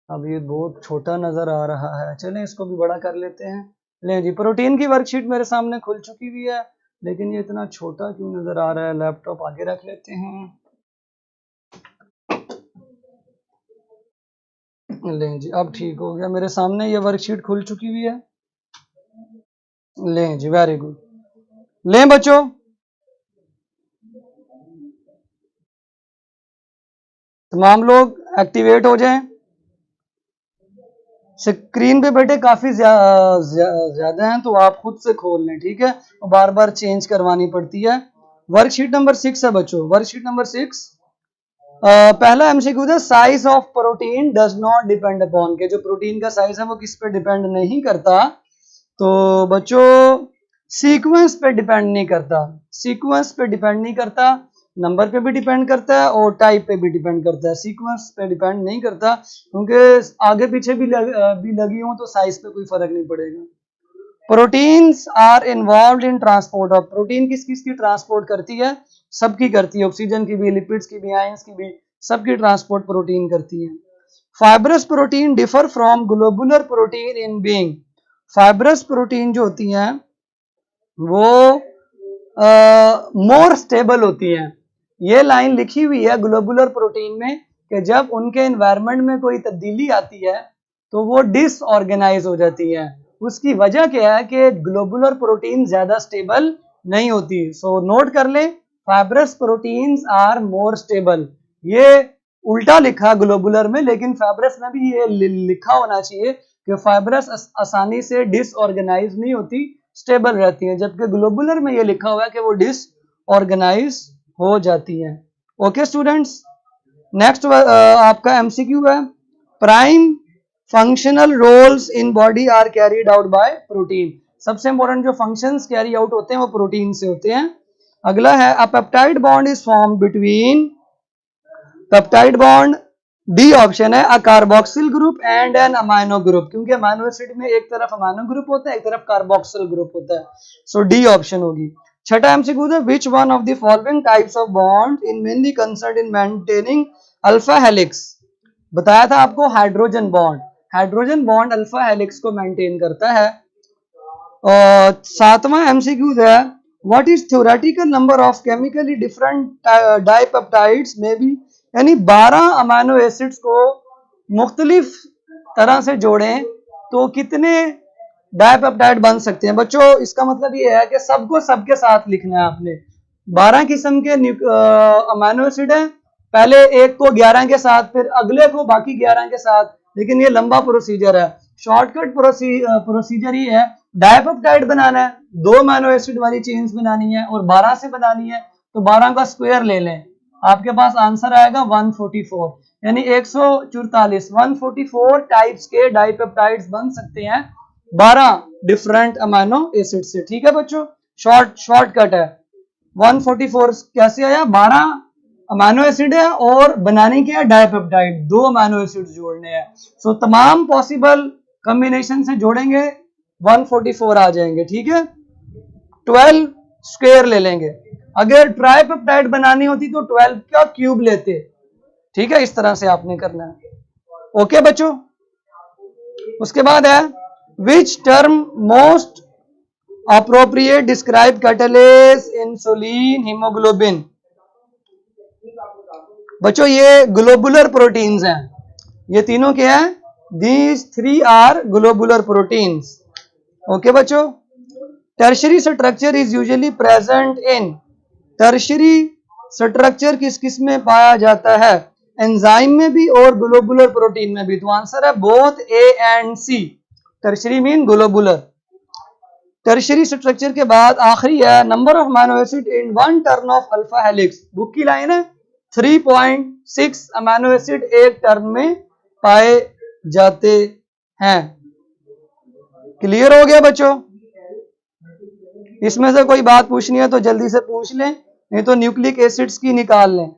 अब ये बहुत छोटा नजर आ रहा है, चलें इसको भी बड़ा कर लेते हैं। लें जी, प्रोटीन की वर्कशीट मेरे सामने खुल चुकी हुई है, लेकिन ये इतना छोटा क्यों नजर आ रहा है? लैपटॉप आगे रख लेते हैं। लें जी, अब ठीक हो गया, मेरे सामने ये वर्कशीट खुल चुकी हुई है। लें जी, वेरी गुड। लें बच्चों, तमाम लोग एक्टिवेट हो जाएं। स्क्रीन पे बेटे काफी ज्यादा हैं, तो आप खुद से खोल लें, ठीक है। बार बार चेंज करवानी पड़ती है। वर्कशीट नंबर 6 है बच्चों, वर्कशीट नंबर 6। पहला एमसीक्यू है, size of protein does not depend upon, के जो प्रोटीन का साइज है वो किस पे डिपेंड नहीं करता। तो बच्चों सीक्वेंस पे डिपेंड नहीं करता, सीक्वेंस पे डिपेंड नहीं करता, नंबर पे भी डिपेंड करता है और टाइप पे भी डिपेंड करता है, सीक्वेंस पे डिपेंड नहीं करता, क्योंकि आगे पीछे भी लगी हो तो साइज पे कोई फर्क नहीं पड़ेगा। Proteins are involve in transport of, protein किस किस की ट्रांसपोर्ट करती है? सबकी करती है, ऑक्सीजन की भी, लिपिड्स की भी, आयंस की भी, सबकी ट्रांसपोर्ट प्रोटीन करती है। Fibrous protein differ from globular protein in being, fibrous protein जो होती हैं वो मोर स्टेबल होती हैं। ये लाइन लिखी हुई है ग्लोबुलर प्रोटीन में कि जब उनके एनवायरनमेंट में कोई तब्दीली आती है तो वो डिसऑर्गेनाइज हो जाती है। उसकी वजह क्या है कि ग्लोबुलर प्रोटीन ज्यादा स्टेबल नहीं होती। सो नोट कर लें, fibrous proteins are more stable. ये उल्टा लिखा ग्लोबुलर में, लेकिन फाइब्रस में भी ये लिखा होना चाहिए कि फाइब्रस आसानी से डिसऑर्गेनाइज नहीं होती, स्टेबल रहती है, जबकि ग्लोबुलर में ये लिखा हुआ है कि वो डिसऑर्गेनाइज हो जाती है। ओके स्टूडेंट्स, नेक्स्ट आपका एमसीक्यू है, prime functional roles in body are carried out by protein. सबसे इंपॉर्टेंट जो फंक्शंस कैरी आउट होते हैं वो प्रोटीन से होते हैं। अगला है a peptide bond is form between, peptide bond D option है, a carboxyl group and an amino group, क्योंकि अमाइनो एसिड में एक तरफ अमाइनो ग्रुप होता है, एक तरफ कार्बोक्सिल ग्रुप होता है। सो डी ऑप्शन होगी। छठा एमसीक्यू है, which one of the following types of bond in mainly concerned in maintaining alpha helix. बताया था आपको hydrogen bond, hydrogen bond alpha helix को मेंटेन करता है। और सातवां एमसीक्यू है, what is theoretical number of chemically different dipeptides में बी, यानी 12 अमाइनो एसिड्स को मुख्तलिफ तरह से जोड़ें तो कितने डाइपेप्टाइड बन सकते हैं। बच्चों इसका मतलब ये है कि सबको सबके साथ लिखना है आपने। 12 किस्म के अमाइनो एसिड है, पहले एक को 11 के साथ, फिर अगले को बाकी 11 के साथ, लेकिन ये लंबा प्रोसीजर है। शॉर्टकट प्रोसीजर ही है, डाइपेप्टाइड बनाना है, 2 अमाइनो एसिड वाली चेन्स बनानी है और 12 से बनानी है, तो 12 का स्क्वायर ले लें, आपके पास आंसर आएगा 144, यानी 144, 144 टाइप्स के डाइपेप्टाइड्स बन सकते हैं 12 डिफरेंट अमाइनो एसिड से। ठीक है बच्चों, शॉर्टकट है। 144 कैसे आया? 12 अमाइनो एसिड है और बनाने के है डाइपेप्टाइड, 2 अमाइनो एसिड जोड़ने हैं। सो तमाम पॉसिबल कॉम्बिनेशन से जोड़ेंगे 144 आ जाएंगे। ठीक है, 12 स्क्वायर ले लेंगे। अगर ट्राइपेप्टाइड बनानी होती तो 12 का क्यूब लेते। ठीक है, इस तरह से आपने करना है। ओके बच्चों, उसके बाद है which term most appropriate describe catalase insulin haemoglobin. बच्चों ये ग्लोबुलर प्रोटीन्स हैं, ये तीनों क्या हैं? These 3 are globular proteins. Okay बच्चों, tertiary structure is usually present in, tertiary structure किस किस में पाया जाता है? एंजाइम में भी और ग्लोबुलर प्रोटीन में भी। तो आंसर है both A and C. Tertiary mean globular. Tertiary structure के बाद आखिरी है number of amino acid in one turn of alpha helix. Book की लाइन है 3.6 अमाइनो एसिड एक टर्न में पाए जाते हैं। क्लियर हो गया बच्चों? इसमें से कोई बात पूछनी है तो जल्दी से पूछ लें, नहीं तो न्यूक्लिक एसिड्स की निकाल लें,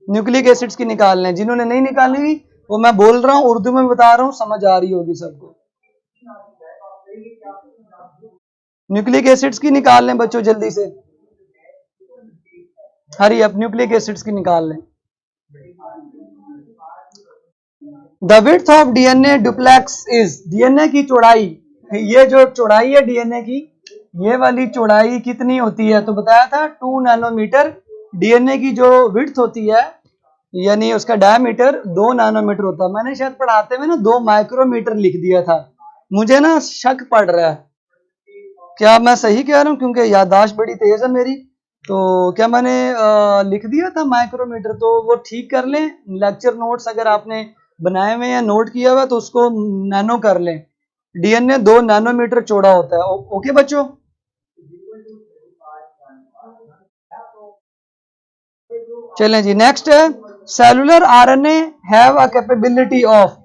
न्यूक्लिक एसिड्स की निकाल लें। जिन्होंने नहीं निकाली वो मैं बोल रहा हूं, उर्दू में बता रहा हूं, समझ आ रही होगी सबको। न्यूक्लिक एसिड्स की निकाल लें बच्चों जल्दी से, हरी अप, न्यूक्लिक एसिड्स की निकाल लें। The width of DNA duplex is, DNA की चौड़ाई, ये जो चौड़ाई है डीएनए की, ये वाली चौड़ाई कितनी होती है? तो बताया था 2 नैनोमीटर। डीएनए की जो विड्थ होती है यानी उसका डायमीटर 2 नैनोमीटर होता है। मैंने शायद पढ़ाते हुए ना 2 माइक्रोमीटर लिख दिया था, मुझे ना शक पड़ रहा है, क्या मैं सही कह रहा हूँ? क्योंकि याददाश्त बड़ी तेज है मेरी, तो क्या मैंने लिख दिया था माइक्रोमीटर? तो वो ठीक कर लें, लेक्चर नोट्स अगर आपने बनाए हुए या नोट किया हुआ तो उसको नैनो कर लें। डीएनए 2 नैनोमीटर चौड़ा होता है। ओके बच्चों, चलें जी, नेक्स्ट है cellular RNA have a capability of.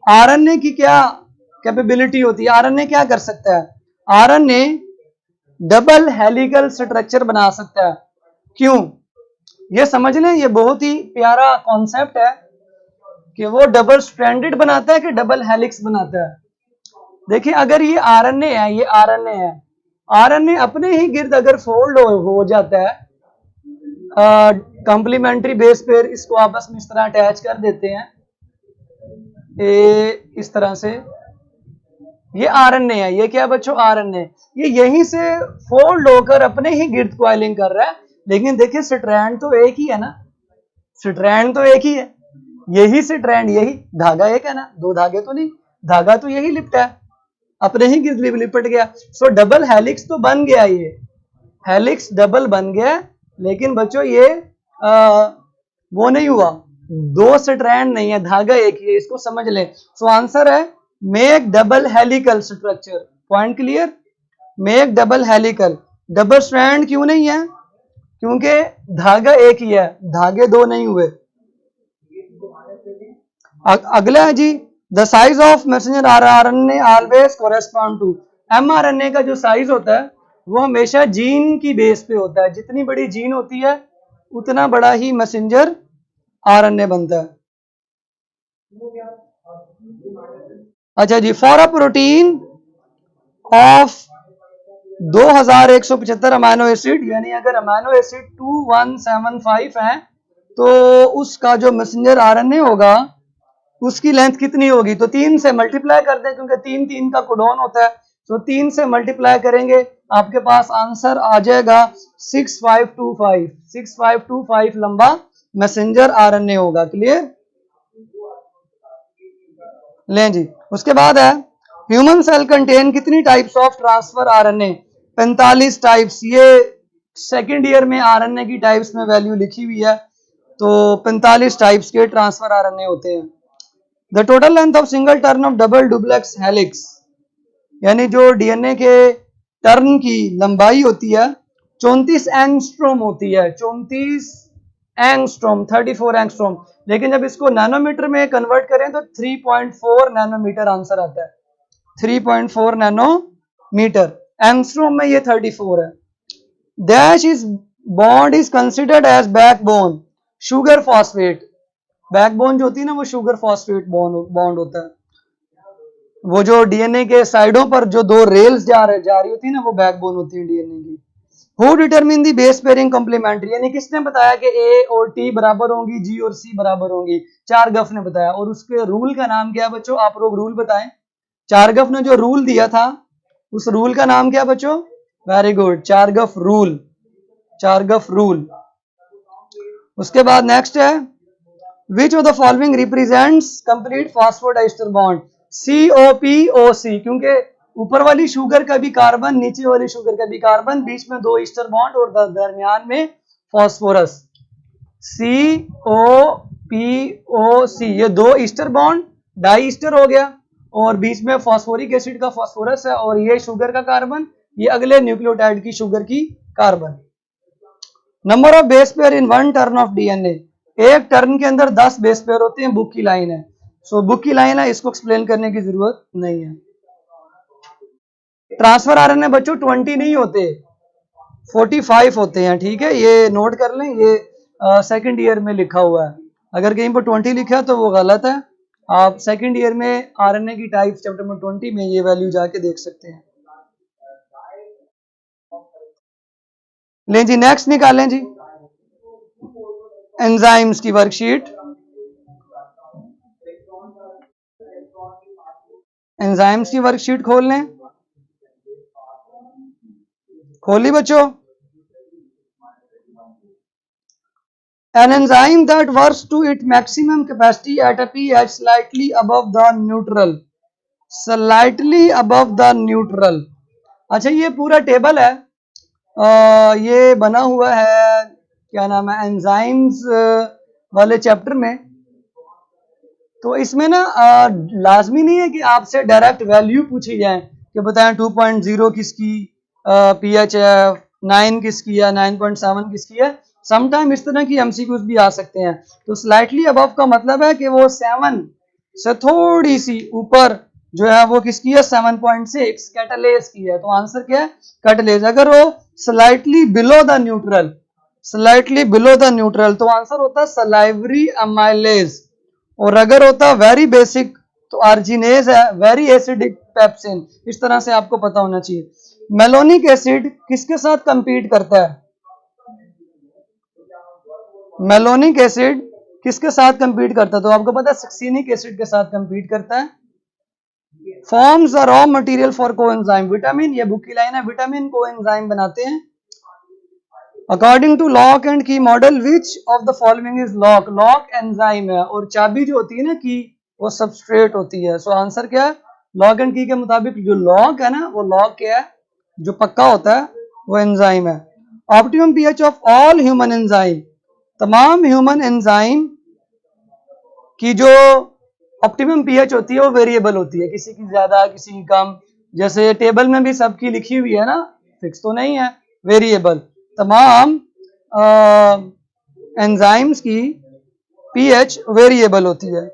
RNA की क्या कैपेबिलिटी होती है? आरएनए क्या कर सकता है? आरएनए डबल हेलिकल स्ट्रक्चर बना सकता है। क्यों? ये समझ लें, ये बहुत ही प्यारा कॉन्सेप्ट है कि वो डबल स्ट्रैंडेड बनाता है कि डबल हेलिक्स बनाता है। देखिए, अगर ये आरएनए है, ये आरएनए है, आरएनए अपने ही गिर्द अगर फोल्ड हो जाता है, कंप्लीमेंट्री बेस पेयर इसको आपस में इस तरह अटैच कर देते हैं, इस तरह से, ये आरएनए है, ये क्या बच्चों? आरएनए। ये यहीं से फोल्ड होकर अपने ही गिर्द कॉइलिंग कर रहा है, लेकिन देखिए स्ट्रैंड तो एक ही है ना, स्ट्रैंड तो एक ही है, यही स्ट्रैंड, यही धागा एक है ना, दो धागे तो नहीं, धागा तो यही लिपटा है, अपने ही गिर्द लिपट गया। सो डबल हेलिक्स तो बन गया, ये हेलिक्स डबल बन गया, लेकिन बच्चों ये वो नहीं हुआ, दो स्ट्रैंड नहीं है, धागा एक ही है, इसको समझ लें। सो आंसर है make double helical structure. Point clear? Make double helical. Double strand क्यों नहीं है? क्योंकि धागा एक ही है, धागे दो नहीं हुए। अगला है जी, the size of messenger RNA always correspond to. MRNA का जो साइज होता है वो हमेशा जीन की बेस पे होता है, जितनी बड़ी जीन होती है उतना बड़ा ही मैसेंजर आरएनए बनता है। अच्छा जी, for a protein of 2175 amino acid, यानी अगर अमाइनो एसिड 2175 है तो उसका जो मैसेंजर आरएनए होगा उसकी लेंथ कितनी होगी? तो 3 से मल्टीप्लाई कर दें, क्योंकि 3 का कोडॉन होता है, तो 3 से मल्टीप्लाई करेंगे, आपके पास आंसर आ जाएगा 6525। 6525 लंबा मैसेंजर आरएनए होगा। क्लियर? लें जी, उसके बाद है ह्यूमन सेल कंटेन कितनी types of transfer RNA? 45 types. ये सेकेंड ईयर में आरएनए की टाइप्स में वैल्यू लिखी हुई है, तो 45 टाइप्स के ट्रांसफर आरएनए होते हैं। The total length of single turn off double duplex helix, यानी जो डीएनए के टर्न की लंबाई होती है 34 एंगस्ट्रोम होती है, 34 एंगस्ट्रोम, 34 एंगस्ट्रोम। लेकिन जब इसको नैनोमीटर में कन्वर्ट करें तो 3.4 नैनोमीटर आंसर आता है, 3.4 नैनोमीटर। एंगस्ट्रोम में ये 34 है। Dash is bond is considered as backbone sugar phosphate. Backbone जो होती है ना, वो शुगर फॉस्फेट बॉन्ड होता है। वो जो डीएनए के साइडों पर जो दो रेल्स जा रही होती है ना, वो बैकबोन होती है डीएनए की। Who determine the base pairing complementary, यानी किसने बताया कि ए और टी बराबर होंगी, जी और सी बराबर होंगी? चारगफ ने बताया। और उसके रूल का नाम क्या बच्चों? आप लोग रूल बताएं। चारगफ ने जो रूल दिया था उस रूल का नाम क्या बच्चों? Very good, Chargaff rule, Chargaff rule. उसके बाद नेक्स्ट है which of the following represents complete phosphodiester bond? COPOC, क्योंकि ऊपर वाली शुगर का भी कार्बन, नीचे वाली शुगर का भी कार्बन, बीच में दो ईस्टर बॉन्ड और दरमियान में फॉस्फोरस। COPOC, ये दो ईस्टर बॉन्ड, डाई ईस्टर हो गया, और बीच में फॉस्फोरिक एसिड का फॉस्फोरस है, और ये शुगर का कार्बन, ये अगले न्यूक्लियोटाइड की शुगर की carbon. Number of base pair in one turn of DNA, एक टर्न के अंदर 10 बेस पेयर होते हैं, बुक की लाइन है। सो बुक की लाइन है, इसको एक्सप्लेन करने की जरूरत नहीं है। ट्रांसफर आरएनए बच्चों 20 नहीं होते, 45 होते हैं, ठीक है, ये नोट कर लें, ये सेकंड ईयर में लिखा हुआ है। अगर कहीं पर 20 लिखा है तो वो गलत है। आप सेकंड ईयर में आरएनए की टाइप चैप्टर में 20 में ये वैल्यू जाके देख सकते हैं। लें जी, नेक्स्ट निकालें जी एंजाइम्स की वर्कशीट। एंजाइम्स की वर्कशीट खोल लें, खोली बच्चों। An enzyme that works to its maximum capacity at a pH slightly above the neutral, slightly above the neutral। अच्छा, ये पूरा टेबल है, ये बना हुआ है, क्या नाम है, एंजाइम्स वाले चैप्टर में। तो इसमें ना लाजमी नहीं है कि आपसे डायरेक्ट वैल्यू पूछी जाए कि बताएं 2.0 किसकी पीएच है, 9 किसकी है, 9.7 किसकी है। समटाइम इस तरह की एमसीक्यूज भी आ सकते हैं। तो स्लाइटली अबव का मतलब है कि वो 7 से थोड़ी सी ऊपर जो है वो किसकी है 7.6 कैटालेज की है। तो आंसर क्या है कैटालेज। अगर वो slightly below the neutral, slightly below the neutral तो आंसर होता है सलाइवरी अमाइलेज। और अगर होता वेरी बेसिक तो आर्जिनेज है, वेरी एसिडिक पेप्सिन। इस तरह से आपको पता होना चाहिए। मेलोनिक एसिड किसके साथ कंपीट करता है, मेलोनिक एसिड किसके साथ कंपीट करता है, तो आपको पता है सक्सिनिक एसिड के साथ कंपीट करता है। Forms the raw material for coenzyme, vitamin, ये बुक की लाइन है, विटामिन कोएंजाइम बनाते हैं। अकॉर्डिंग टू लॉक एंड की model which of the following is lock, lock enzyme है और चाबी जो होती है ना की वो सबस्ट्रेट होती है। सो आंसर क्या है लॉक एंड की के मुताबिक जो लॉक है ना वो लॉक क्या है जो पक्का होता है वो एंजाइम है। Optimum pH of all human enzyme, तमाम ह्यूमन एंजाइम की जो ऑप्टिमम पीएच होती है वो वेरिएबल होती है, किसी की ज्यादा किसी की कम। जैसे टेबल में भी सबकी लिखी हुई है ना, फिक्स तो नहीं है, वेरिएबल। तमाम एंजाइम्स की पीएच वेरिएबल होती है,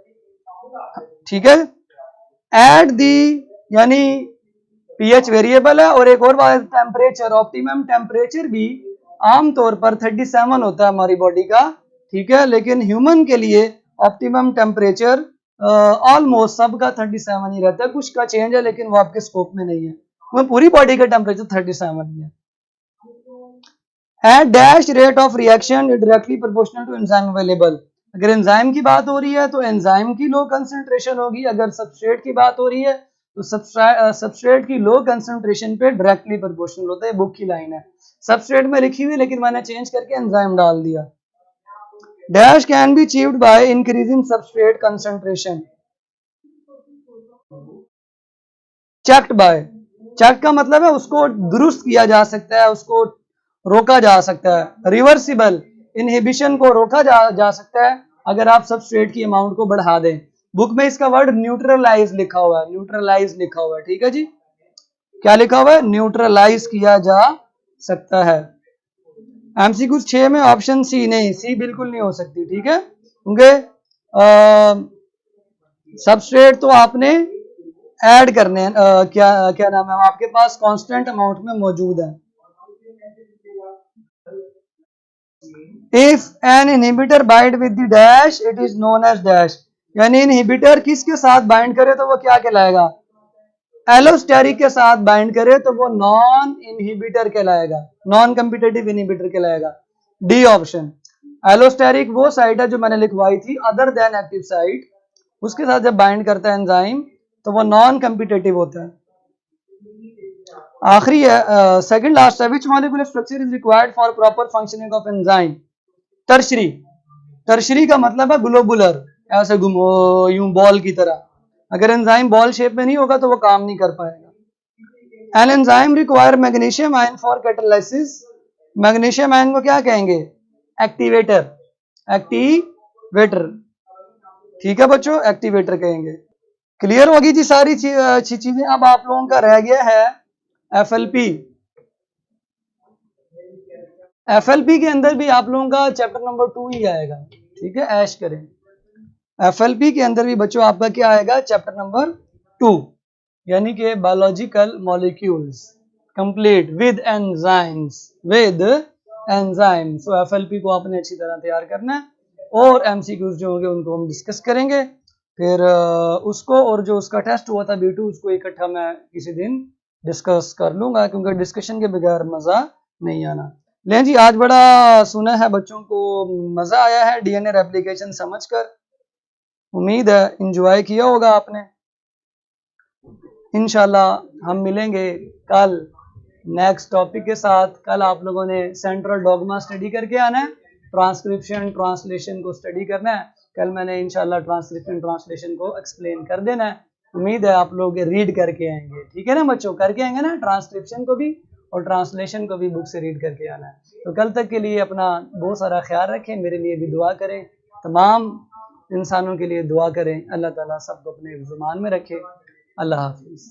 ठीक है। एट दी यानी पीएच वेरिएबल है। और एक और बात टेम्परेचर, ऑप्टिमम टेम्परेचर भी आमतौर पर 37 होता है हमारी बॉडी का, ठीक है। लेकिन ह्यूमन के लिए ऑप्टिमम टेम्परेचर ऑलमोस्ट सबका 37 ही रहता है, कुछ का चेंज है लेकिन वो आपके स्कोप में नहीं है। वो पूरी बॉडी का टेम्परेचर 37 ही है। At dash rate of reaction directly proportional to enzyme available, अगर एंजाइम की बात हो रही है तो एंजाइम की लो कंसंट्रेशन होगी, अगर सबस्ट्रेट की बात हो रही है तो सबस्ट्रेट की लो कंसंट्रेशन पे डायरेक्टली प्रोपोर्शनल होता है। बुक की लाइन है, सबस्ट्रेट में लिखी हुई लेकिन मैंने चेंज करके एंजाइम डाल दिया। Dash can be achieved by increasing substrate concentration, checked by, check का मतलब है उसको दुरुस्त किया जा सकता है, उसको रोका जा सकता है। रिवर्सिबल, इनहिबिशन को रोका जा सकता है अगर आप सबस्ट्रेट की अमाउंट को बढ़ा दें। बुक में इसका वर्ड न्यूट्रलाइज लिखा हुआ है, न्यूट्रलाइज लिखा हुआ है, ठीक है जी। क्या लिखा हुआ है न्यूट्रलाइज किया जा सकता है। एमसीक्यू 6 में ऑप्शन सी नहीं, सी बिल्कुल नहीं हो सकती, ठीक है, क्योंकि सबस्ट्रेट तो आपने ऐड करने क्या क्या नाम है आपके पास कांस्टेंट अमाउंट में मौजूद है। If an inhibitor bind with the dash it is known as dash, यानी इनहिबिटर किसके साथ बाइंड करे तो वो क्या कहलाएगा, एलोस्टेरिक के साथ बाइंड करे तो वो नॉन इनहिबिटर कहलाएगा, नॉन कम्पिटिटिव इनहिबिटर कहलाएगा। डी ऑप्शन, एलोस्टेरिक वो साइट है जो मैंने लिखवाई थी अदर देन एक्टिव साइट, उसके साथ जब बाइंड करता है एंजाइम तो वो नॉन कम्पिटिटिव होता है। आखिरी है सेकंड लास्ट है, which molecular structure is required for proper functioning of enzyme, tertiary, tertiary का मतलब है ग्लोबुलर, ऐसे घुमो यूं बॉल की तरह, अगर एंजाइम बॉल शेप में नहीं होगा तो वो काम नहीं कर पाएगा। An enzyme require magnesium ion for catalysis, magnesium ion को क्या कहेंगे एक्टिवेटर, एक्टिवेटर, ठीक है बच्चों, एक्टिवेटर कहेंगे। क्लियर होगी जी सारी चीजें। अब आप लोगों का रह गया है एफएलपी। एफएलपी के अंदर भी आप लोगों का चैप्टर नंबर 2 ही आएगा, ठीक है, ऐश करें। एफएलपी के अंदर भी बच्चों आपका क्या आएगा चैप्टर नंबर 2, यानी कि biological molecules complete with enzymes, with enzyme. So FLP को आपने अच्छी तरह तैयार करना है और एमसीक्यूज जो होंगे उनको हम डिस्कस करेंगे, फिर उसको और जो उसका टेस्ट हुआ था B2 उसको इकट्ठा मैं किसी दिन डिस्कस कर लूंगा, क्योंकि डिस्कशन के बगैर मजा नहीं आना। लें जी, आज बड़ा सुना है, बच्चों को मजा आया है डीएनए रेप्लिकेशन समझकर, उम्मीद है एंजॉय किया होगा आपने। इंशाल्लाह हम मिलेंगे कल नेक्स्ट टॉपिक के साथ। कल आप लोगों ने सेंट्रल डॉगमा स्टडी करके आना है, ट्रांसक्रिप्शन ट्रांसलेशन को स्टडी करना है। कल मैंने इंशाल्लाह ट्रांसक्रिप्शन ट्रांसलेशन को एक्सप्लेन कर देना है, उम्मीद है आप लोग रीड करके आएंगे, ठीक है ना बच्चों, करके आएंगे ना ट्रांसक्रिप्शन को भी और ट्रांसलेशन को भी बुक से रीड करके आना है। तो कल तक के लिए अपना बहुत सारा ख्याल रखें, मेरे लिए भी दुआ करें, तमाम इंसानों के लिए दुआ करें, अल्लाह ताला सबको अपने ज़ुबान में रखे। अल्लाह हाफिज़।